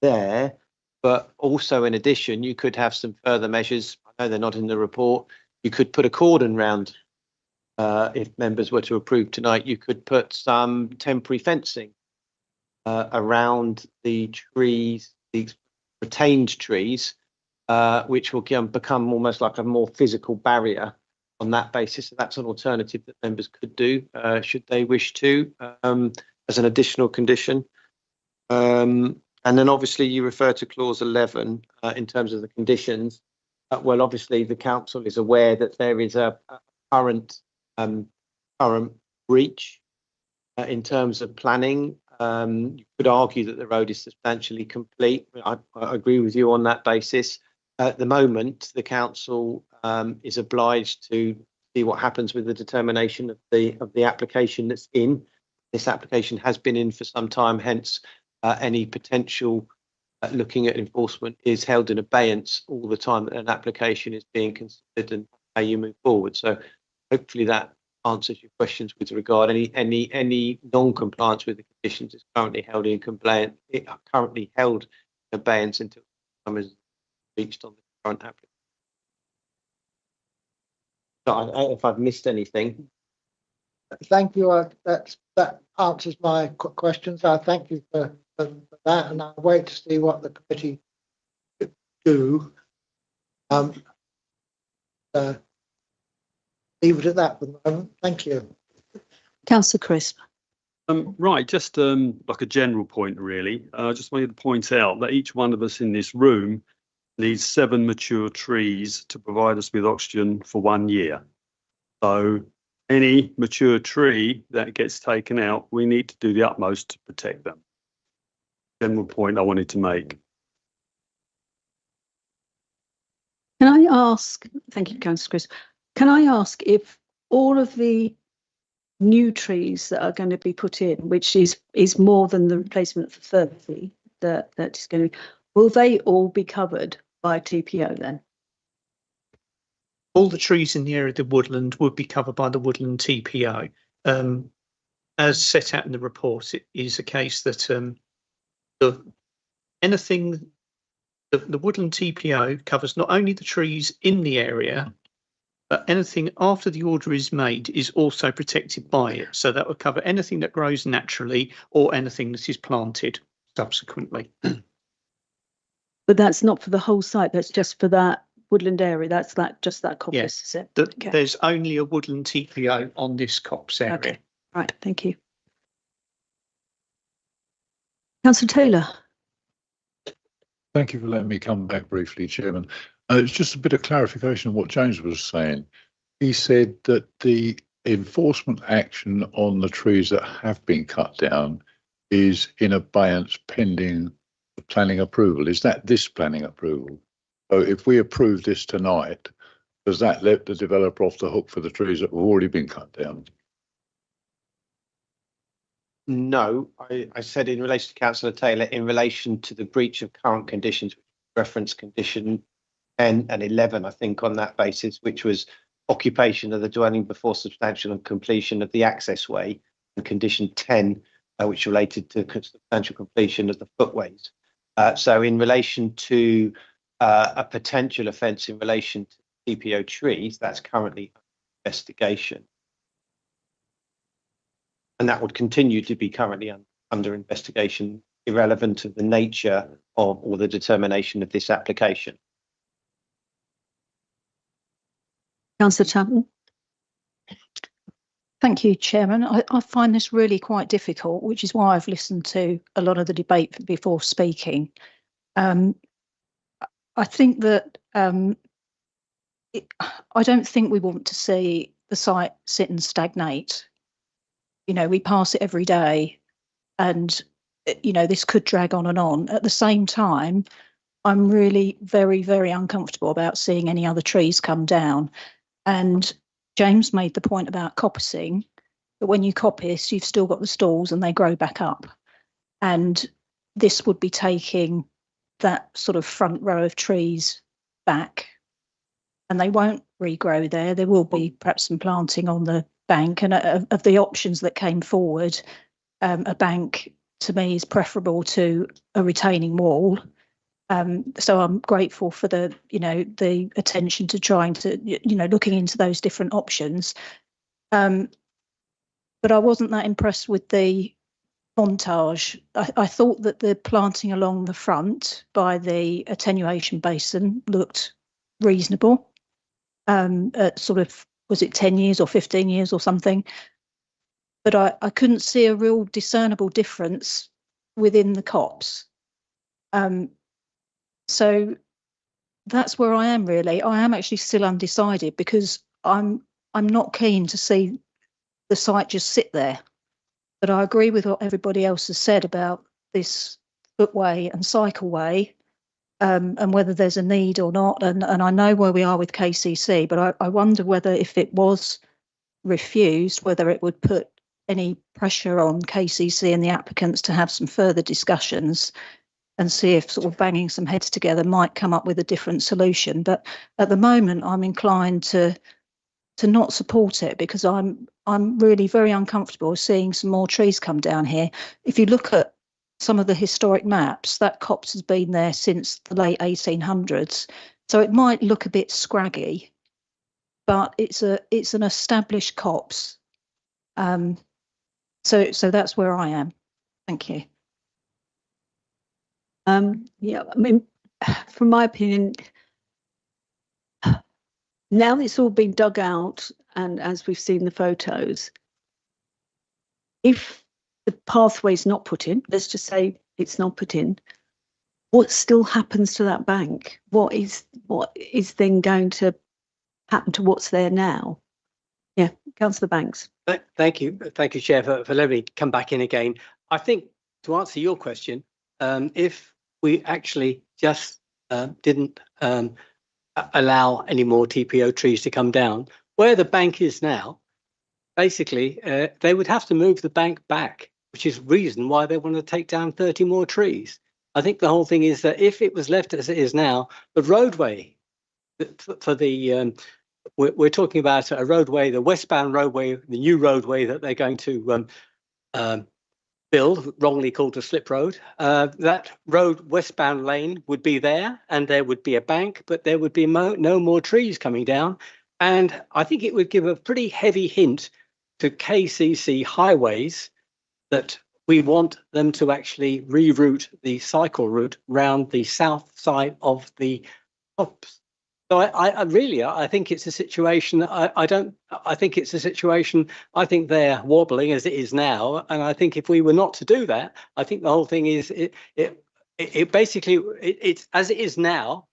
there, but also in addition, you could have some further measures. I know they're not in the report. You could put a cordon round. If members were to approve tonight, you could put some temporary fencing around the trees, these retained trees, which will become almost like a more physical barrier on that basis. So that's an alternative that members could do, should they wish to, as an additional condition. And then obviously you refer to clause 11 in terms of the conditions. Well, obviously the council is aware that there is a current breach in terms of planning. You could argue that the road is substantially complete. I agree with you on that basis. At the moment, the council is obliged to see what happens with the determination of the application that's in. This application has been in for some time, hence any potential looking at enforcement is held in abeyance all the time that an application is being considered and how you move forward. So hopefully that answers your questions with regard any non-compliance with the conditions is currently held in compliance. It are currently held in abeyance until time is reached on the current application. So I don't know if I've missed anything. Thank you. That answers my questions. I thank you for that, and I'll wait to see what the committee do. Leave it at that for the moment. Thank you. Councillor Crisp. Right, just like a general point, really. I just wanted to point out that each one of us in this room needs 7 mature trees to provide us with oxygen for 1 year. So any mature tree that gets taken out, we need to do the utmost to protect them. General point I wanted to make. Can I ask, thank you, Councillor Crisp, can I ask if all of the new trees that are going to be put in, which is more than the replacement for 30 that is going to, will they all be covered by TPO then? All the trees in the area of the woodland would be covered by the woodland TPO. As set out in the report, it is a case that the woodland TPO covers not only the trees in the area, but anything after the order is made is also protected by it. So that will cover anything that grows naturally or anything that is planted subsequently. But that's not for the whole site, that's just for that woodland area. That's just that coppice, Yes, is it? Okay. There's only a woodland TPO on this copse area. Okay, right, thank you. Councillor Taylor. Thank you for letting me come back briefly, Chairman. It's just a bit of clarification of what James was saying. He said that the enforcement action on the trees that have been cut down is in abeyance pending the planning approval. Is that this planning approval? So if we approve this tonight, does that let the developer off the hook for the trees that have already been cut down? No, I said in relation to Councillor Taylor, in relation to the breach of current conditions, reference condition 10 and 11, I think, on that basis, which was occupation of the dwelling before substantial completion of the access way, and condition 10, which related to substantial completion of the footways. So in relation to a potential offence in relation to TPO trees, that's currently under investigation. And that would continue to be currently under investigation, irrelevant of the nature of or the determination of this application. Councillor Chapman. Thank you, Chairman. I find this really quite difficult, which is why I've listened to a lot of the debate before speaking. I think that I don't think we want to see the site sit and stagnate. You know, we pass it every day, and you know, this could drag on and on. At the same time, I'm really very, very uncomfortable about seeing any other trees come down. And James made the point about coppicing, but when you coppice, you've still got the stalls and they grow back up. And this would be taking that sort of front row of trees back, and they won't regrow there. There will be perhaps some planting on the bank, and of the options that came forward, a bank to me is preferable to a retaining wall. So I'm grateful for the, you know, the attention to trying to, you know, looking into those different options. But I wasn't that impressed with the montage. I thought that the planting along the front by the attenuation basin looked reasonable. At sort of, was it 10 years or 15 years or something? But I couldn't see a real discernible difference within the copse. So that's where I am really. I am actually still undecided because I'm not keen to see the site just sit there. But I agree with what everybody else has said about this footway and cycleway, and whether there's a need or not. And I know where we are with KCC, but I wonder whether if it was refused, whether it would put any pressure on KCC and the applicants to have some further discussions and see if sort of banging some heads together might come up with a different solution. But at the moment, I'm inclined to not support it because I'm really very uncomfortable seeing some more trees come down here. If you look at some of the historic maps, that copse has been there since the late 1800s. So it might look a bit scraggy, but it's an established copse. So that's where I am. Thank you. Yeah, I mean, from my opinion, now it's all been dug out, and as we've seen the photos, if the pathway's not put in, let's just say it's not put in, what still happens to that bank? What is then going to happen to what's there now? Yeah, Councillor Banks. Thank you, Chair, for letting me come back in again. I think to answer your question, if we actually just didn't allow any more TPO trees to come down, where the bank is now, basically they would have to move the bank back, which is reason why they want to take down 30 more trees. I think the whole thing is that if it was left as it is now, the roadway for the we're talking about a roadway, the westbound roadway, the new roadway that they're going to build, wrongly called a slip road. That road westbound lane would be there, and there would be a bank, but there would be no more trees coming down. And I think it would give a pretty heavy hint to KCC highways that we want them to actually reroute the cycle route round the south side of the copse. So I think it's a situation that I think it's a situation, I think they're wobbling as it is now. And I think if we were not to do that, I think the whole thing is it basically, it's as it is now,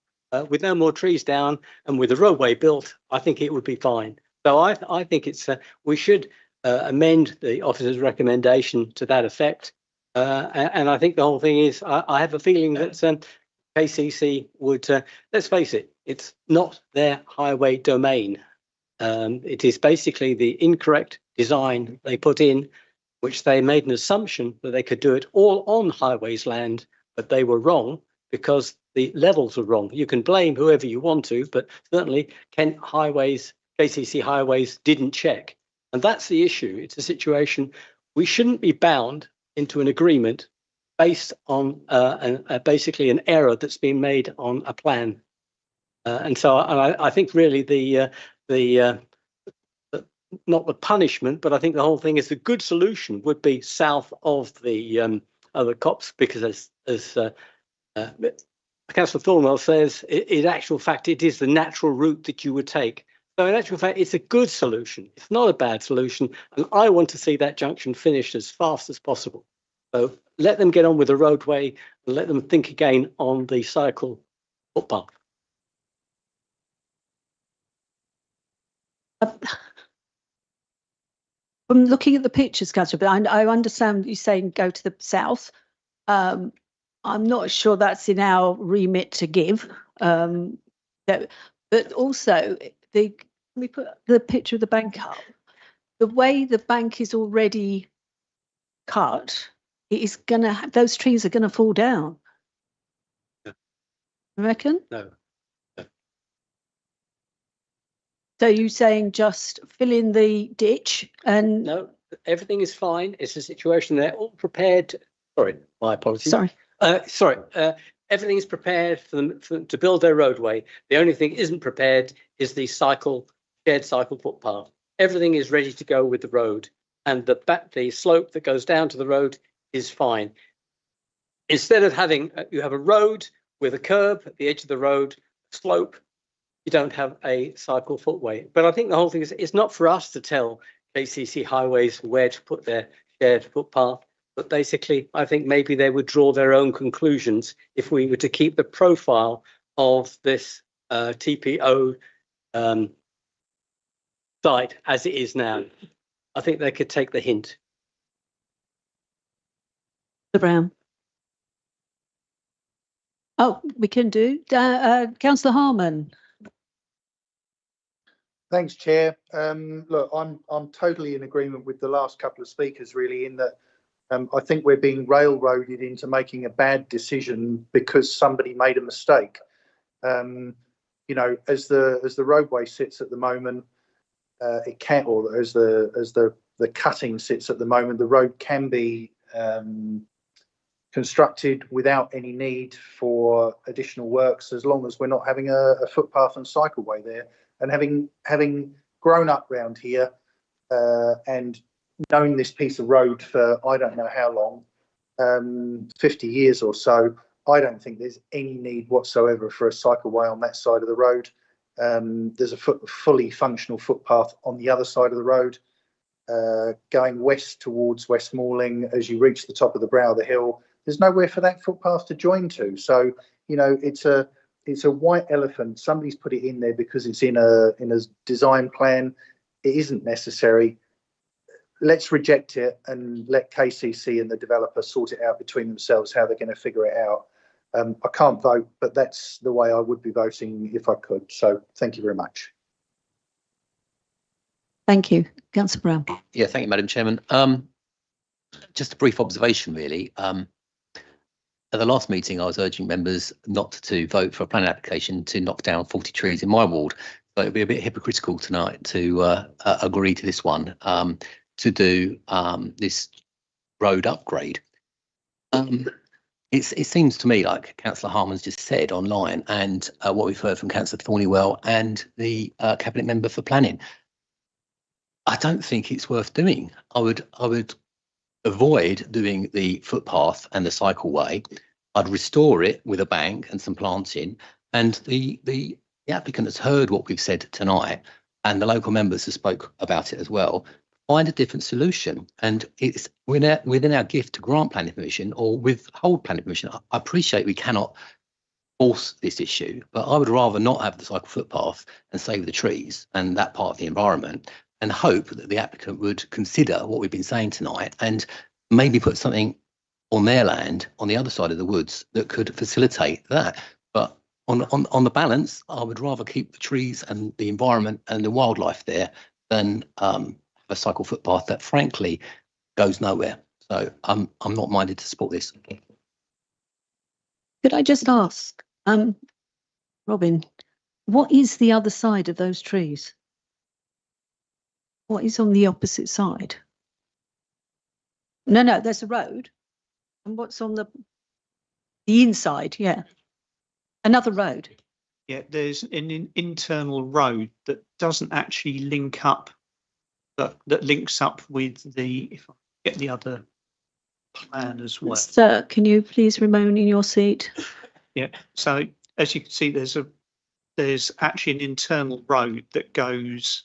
with no more trees down and with the roadway built, I think it would be fine. So I think it's, we should amend the officer's recommendation to that effect. And I think the whole thing is, I have a feeling that KCC would, let's face it, it's not their highway domain. It is basically the incorrect design they put in, which they made an assumption that they could do it all on highways land, but they were wrong because the levels are wrong. You can blame whoever you want to, but certainly Kent Highways, KCC Highways didn't check. And that's the issue. It's a situation we shouldn't be bound into an agreement based on basically an error that's been made on a plan. And so I think really not the punishment, but I think the whole thing is the good solution would be south of the other copse, because as Councillor Thornwell says, in actual fact, it is the natural route that you would take. So in actual fact, it's a good solution. It's not a bad solution. And I want to see that junction finished as fast as possible. So let them get on with the roadway and let them think again on the cycle footpath. From looking at the pictures, Councillor, but I understand you saying go to the south. I'm not sure that's in our remit to give. But also, can we put the picture of the bank up? The way the bank is already cut, it is gonna, those trees are gonna fall down. Yeah. You reckon? No. So you saying just fill in the ditch and? No, everything is fine. It's a situation they're all prepared. Sorry, my apologies. Sorry. Everything is prepared for them to build their roadway. The only thing isn't prepared is the shared cycle footpath. Everything is ready to go with the road, and the slope that goes down to the road is fine. Instead of having you have a road with a curb at the edge of the road, slope, you don't have a cycle footway. But I think the whole thing is it's not for us to tell KCC Highways where to put their shared footpath. But basically, I think maybe they would draw their own conclusions if we were to keep the profile of this TPO site as it is now. I think they could take the hint. The Brown. Oh, we can do. Councillor Harman. Thanks, Chair. Look, I'm totally in agreement with the last couple of speakers, really, in that I think we're being railroaded into making a bad decision because somebody made a mistake. You know, as the roadway sits at the moment, it can, or as the cutting sits at the moment, the road can be constructed without any need for additional works, as long as we're not having a footpath and cycleway there. And having grown up round here and knowing this piece of road for I don't know how long, 50 years or so, I don't think there's any need whatsoever for a cycleway on that side of the road. There's a fully functional footpath on the other side of the road, going west towards West Malling. As you reach the top of the brow of the hill, there's nowhere for that footpath to join to. So, you know, it's a white elephant. Somebody's put it in there because it's in a design plan. It isn't necessary. Let's reject it and let KCC and the developer sort it out between themselves how they're going to figure it out. I can't vote, but that's the way I would be voting if I could. So thank you very much. Thank you. Councillor Brown. Yeah, thank you, Madam Chairman. Just a brief observation, really. At the last meeting, I was urging members not to vote for a planning application to knock down 40 trees in my ward. So it'd be a bit hypocritical tonight to agree to this one, to do this road upgrade. It seems to me like Councillor Harman's just said online, and what we've heard from Councillor Thornywell and the Cabinet Member for Planning. I don't think it's worth doing. I would avoid doing the footpath and the cycleway. I'd restore it with a bank and some planting. And the applicant has heard what we've said tonight, and the local members have spoke about it as well. Find a different solution, and it's within our gift to grant planning permission or withhold planning permission. I appreciate we cannot force this issue, but I would rather not have the cycle footpath and save the trees and that part of the environment, and hope that the applicant would consider what we've been saying tonight and maybe put something on their land on the other side of the woods that could facilitate that. But on the balance, I would rather keep the trees and the environment and the wildlife there than a cycle footpath that frankly goes nowhere. So I'm not minded to support this. Could I just ask, Robin, what is the other side of those trees? What is on the opposite side? No, there's a road. And what's on the inside? Yeah. Another road. Yeah, there's an internal road that doesn't actually link up, that links up with the, if I get the other plan as well. Sir, can you please remain in your seat? Yeah, so as you can see, there's actually an internal road that goes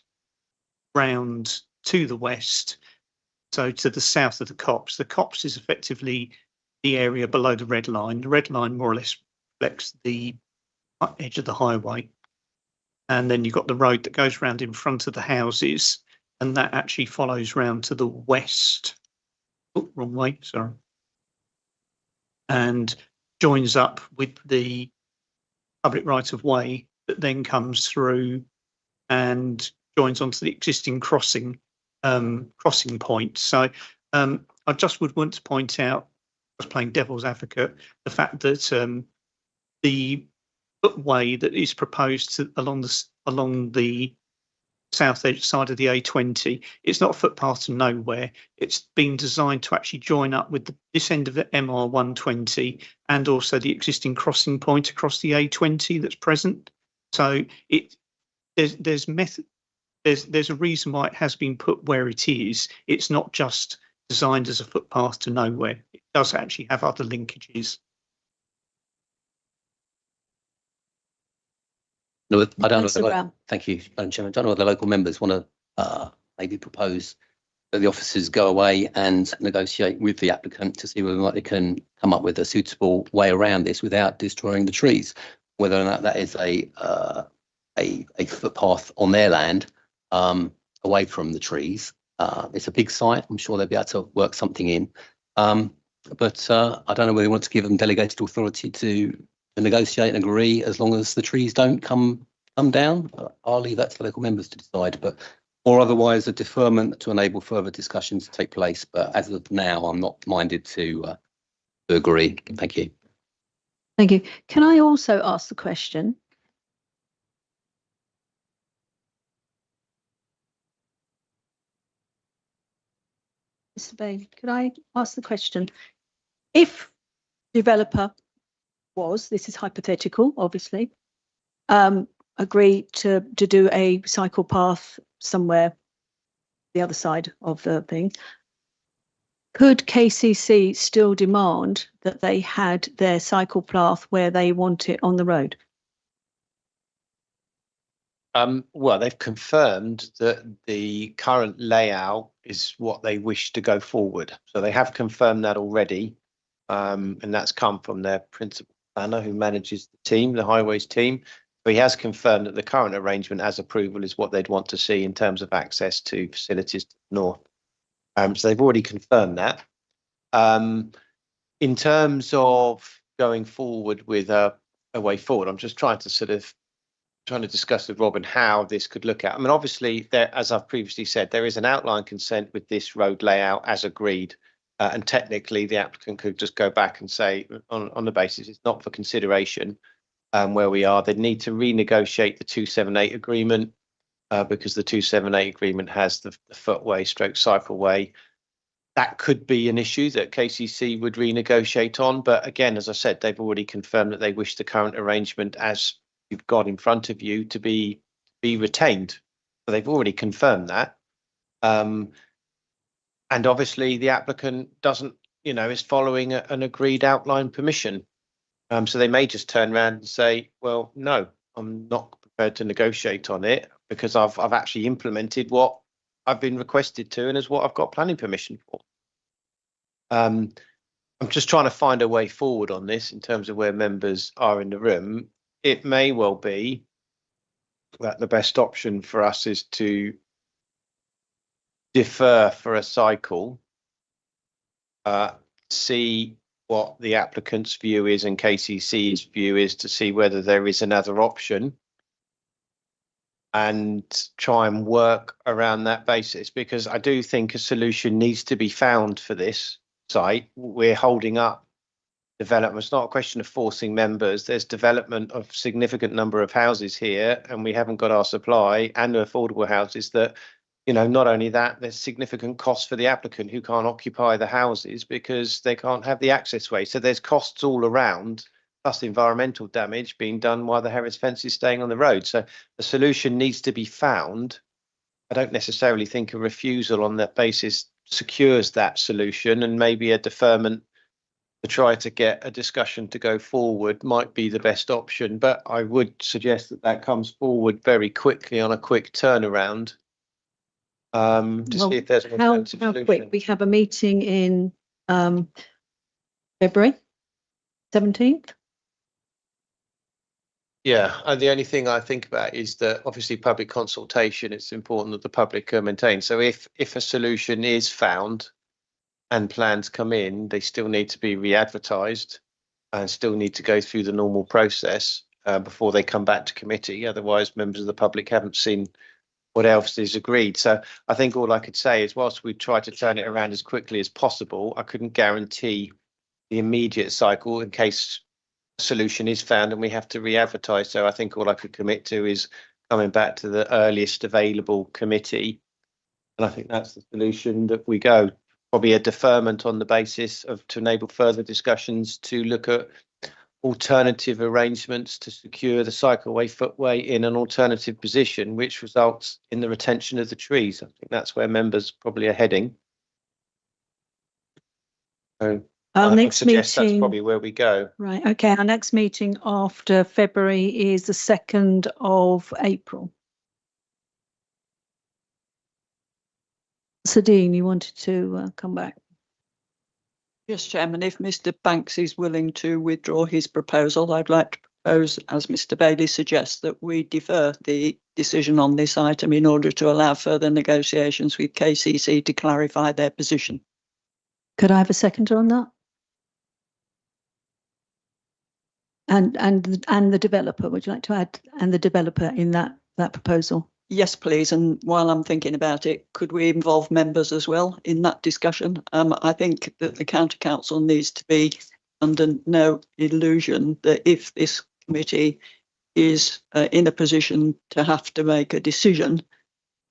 round to the west, so to the south of the copse. The copse is effectively the area below the red line. The red line more or less reflects the edge of the highway, and then you've got the road that goes round in front of the houses, and that actually follows round to the west. Oh, wrong way, sorry. and joins up with the public right of way that then comes through and joins onto the existing crossing point. So I just would want to point out, I was playing devil's advocate, the fact that the footway that is proposed along the south edge side of the A20, it's not a footpath to nowhere. It's been designed to actually join up with this end of the MR120 and also the existing crossing point across the A20 that's present. So there's a reason why it has been put where it is. It's not just designed as a footpath to nowhere. It does actually have other linkages. No, I don't Councillor know. Brown. Thank you, Madam Chairman. I don't know whether the local members want to maybe propose that the officers go away and negotiate with the applicant to see whether or not they can come up with a suitable way around this without destroying the trees. Whether or not that is a footpath on their land away from the trees. It's a big site. I'm sure they'll be able to work something in. But I don't know whether they want to give them delegated authority to negotiate and agree as long as the trees don't come down. I'll leave that to the local members to decide, or otherwise a deferment to enable further discussions to take place. But as of now, I'm not minded to agree. Thank you. Thank you. Can I also ask the question? Mr. Bailey, could I ask the question? If developer this is hypothetical, obviously, agree to do a cycle path somewhere the other side of the thing, could KCC still demand that they had their cycle path where they want it on the road? Well, they've confirmed that the current layout is what they wish to go forward. So they have confirmed that already. And that's come from their principal planner who manages the team, the highways team. So he has confirmed that the current arrangement as approval is what they'd want to see in terms of access to facilities to the north. So they've already confirmed that. In terms of going forward with a way forward, I'm just trying to discuss with Robin how this could look at. I mean, obviously, as I've previously said, there is an outline consent with this road layout as agreed. And technically, the applicant could just go back and say, on the basis it's not for consideration where we are, they'd need to renegotiate the 278 agreement because the 278 agreement has the footway stroke cycleway. That could be an issue that KCC would renegotiate on. But again, as I said, they've already confirmed that they wish the current arrangement as you've got in front of you to be retained. So they've already confirmed that. And obviously the applicant doesn't, is following an agreed outline permission. So they may just turn around and say, well, no, I'm not prepared to negotiate on it because I've actually implemented what I've been requested to and is what I've got planning permission for. I'm just trying to find a way forward on this in terms of where members are in the room. It may well be that the best option for us is to defer for a cycle, see what the applicant's view is and KCC's view is to see whether there is another option and try and work around that basis, because I do think a solution needs to be found for this site. We're holding up development. It's not a question of forcing members. There's development of significant number of houses here and we haven't got our supply and affordable houses that, not only that, there's significant costs for the applicant who can't occupy the houses because they can't have the access way. So there's costs all around, plus environmental damage being done while the Harris fence is staying on the road. So the solution needs to be found. I don't necessarily think a refusal on that basis secures that solution, and maybe a deferment to try to get a discussion to go forward might be the best option. But I would suggest that comes forward very quickly on a quick turnaround. To see if there's an alternative solution. Quick? We have a meeting in February 17th. Yeah, and the only thing I think about is that obviously public consultation, it's important that the public are maintained. So if a solution is found and plans come in, they still need to be re-advertised and still need to go through the normal process before they come back to committee. Otherwise, members of the public haven't seen what else is agreed. So I think all I could say is whilst we try to turn it around as quickly as possible, I couldn't guarantee the immediate cycle in case a solution is found and we have to re-advertise. So I think all I could commit to is coming back to the earliest available committee. And I think that's the solution that we go. Probably a deferment on the basis of to enable further discussions to look at alternative arrangements to secure the cycleway footway in an alternative position, which results in the retention of the trees. I think that's where members probably are heading. So Our I next suggest that's meeting, probably where we go. right, okay, our next meeting after February is the 2nd of April. Dean, you wanted to come back? Yes, Chairman, if Mr Banks is willing to withdraw his proposal, I'd like to propose, as Mr Bailey suggests, that we defer the decision on this item in order to allow further negotiations with KCC to clarify their position. Could I have a seconder on that? And the developer, would you like to add, and the developer in that proposal? Yes, please. And while I'm thinking about it, could we involve members as well in that discussion? I think that the County Council needs to be under no illusion that if this committee is in a position to have to make a decision,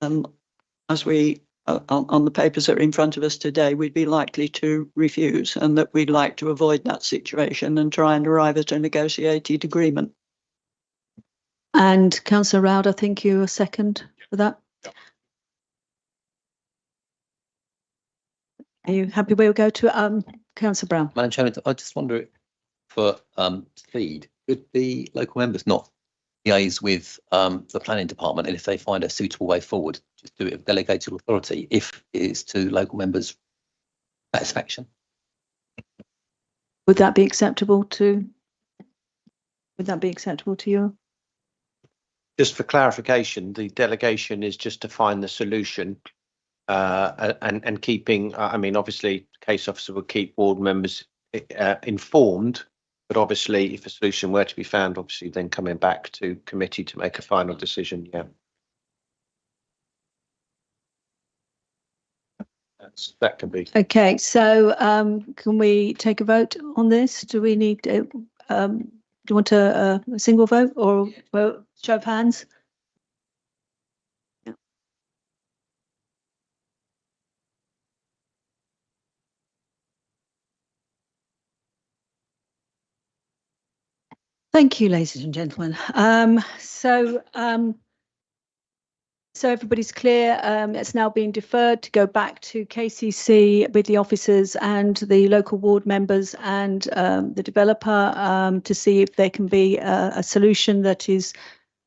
as we on the papers that are in front of us today, we'd be likely to refuse, and that we'd like to avoid that situation and try and arrive at a negotiated agreement. And Councillor Roud, I think you are second for that. Are you happy? We'll go to Councillor Brown. Madam Chairman, I just wonder for speed, could the local members not liaise with the planning department, and if they find a suitable way forward, just do it with delegated authority if it is to local members' satisfaction? Would that be acceptable to? Would that be acceptable to you? Just for clarification, the delegation is just to find the solution and keeping, I mean, obviously, case officer would keep ward members informed, but obviously if a solution were to be found, obviously then coming back to committee to make a final decision, yeah. That can be. Okay, so can we take a vote on this? Do we need to, do you want a single vote or well, show of hands? Yeah. Thank you, ladies and gentlemen. So everybody's clear. It's now being deferred to go back to KCC with the officers and the local ward members and the developer to see if there can be a solution that is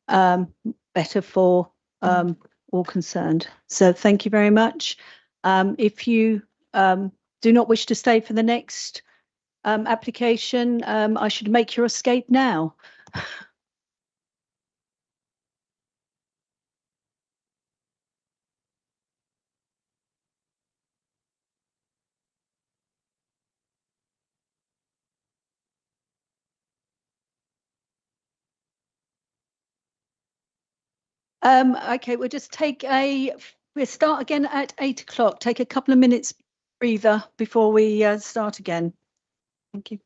better for all concerned. So thank you very much. If you do not wish to stay for the next application, I should make your escape now. Okay, we'll start again at 8 o'clock. Take a couple of minutes breather before we start again. Thank you.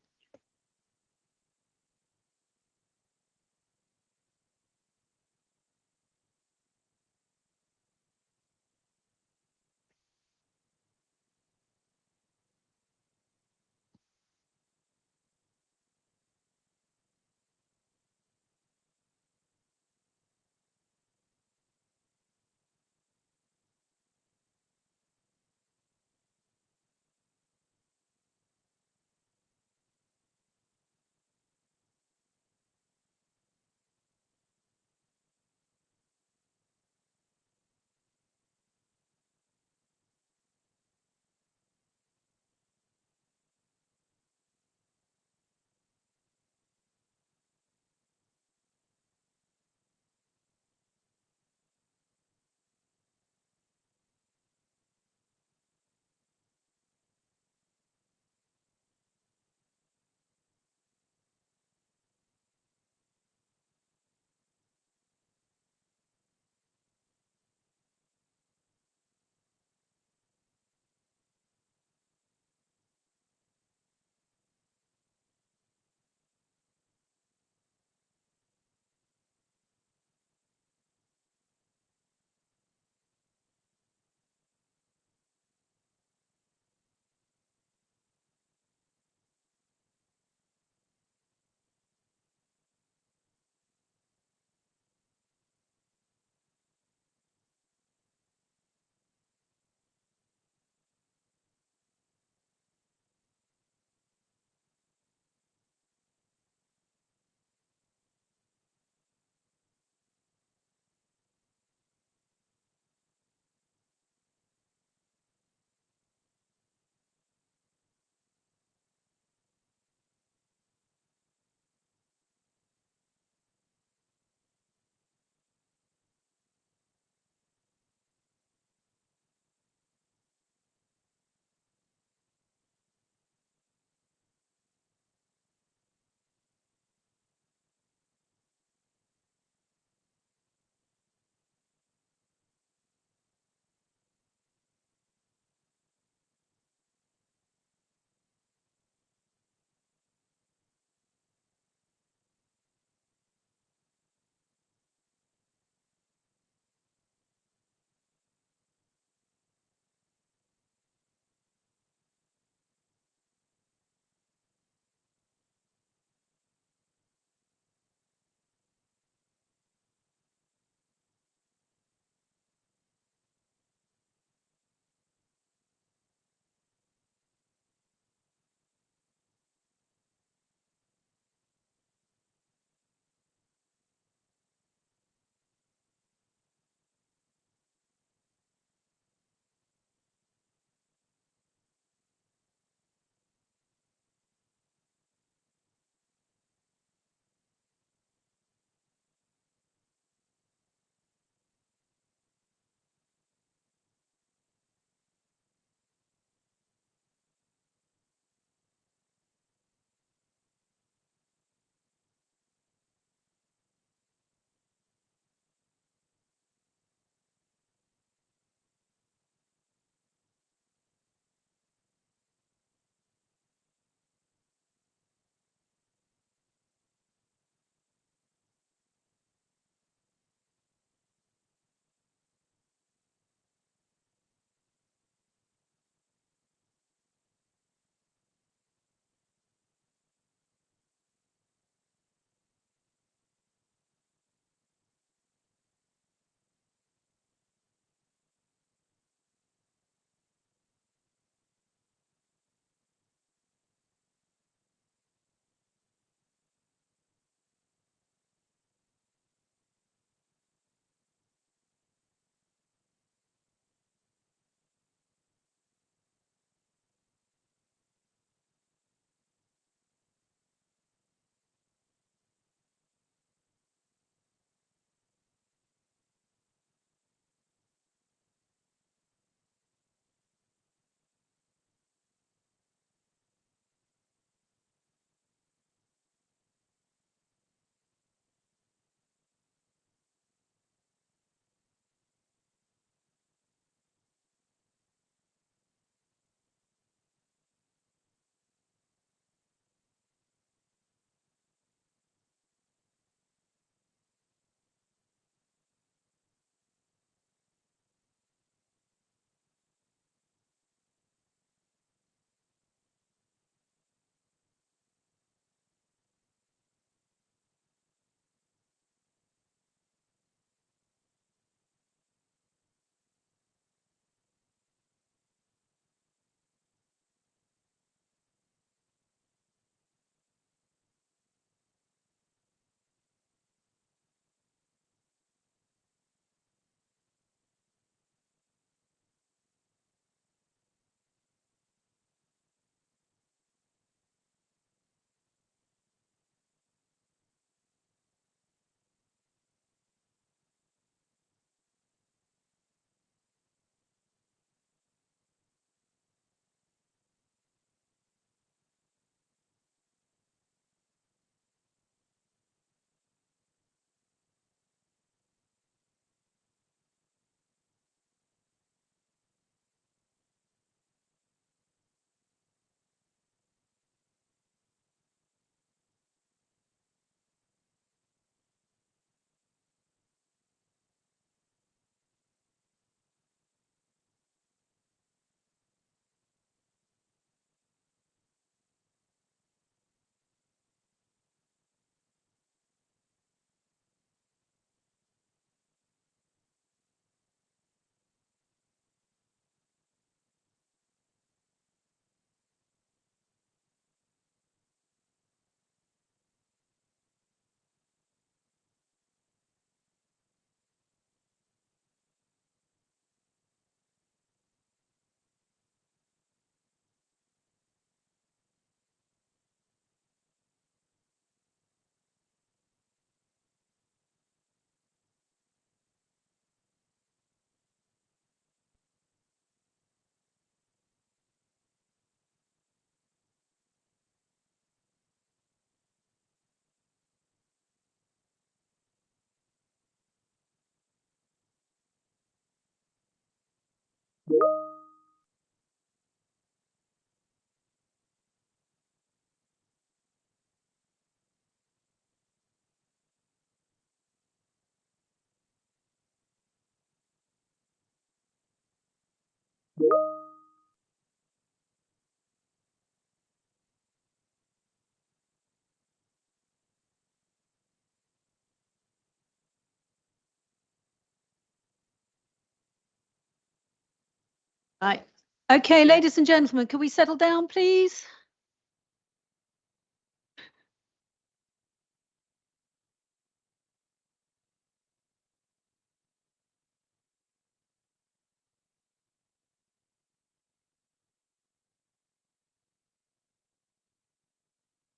Right. Okay, ladies and gentlemen, can we settle down, please?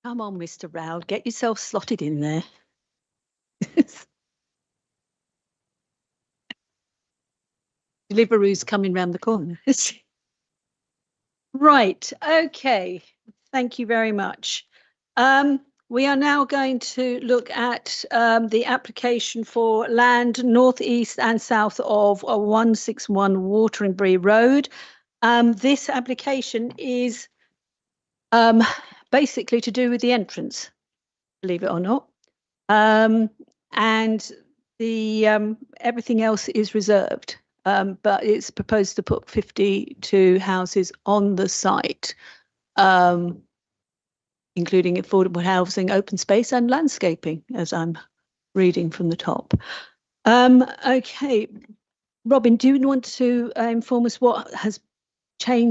Come on, Mr. Rowell, get yourself slotted in there. Deliveroo's coming round the corner. Right, okay, thank you very much. We are now going to look at the application for land northeast and south of 161 Wateringbury Road. This application is basically to do with the entrance, believe it or not. And the everything else is reserved. But it's proposed to put 52 houses on the site, including affordable housing, open space and landscaping, as I'm reading from the top. Okay, Robin, do you want to inform us what has changed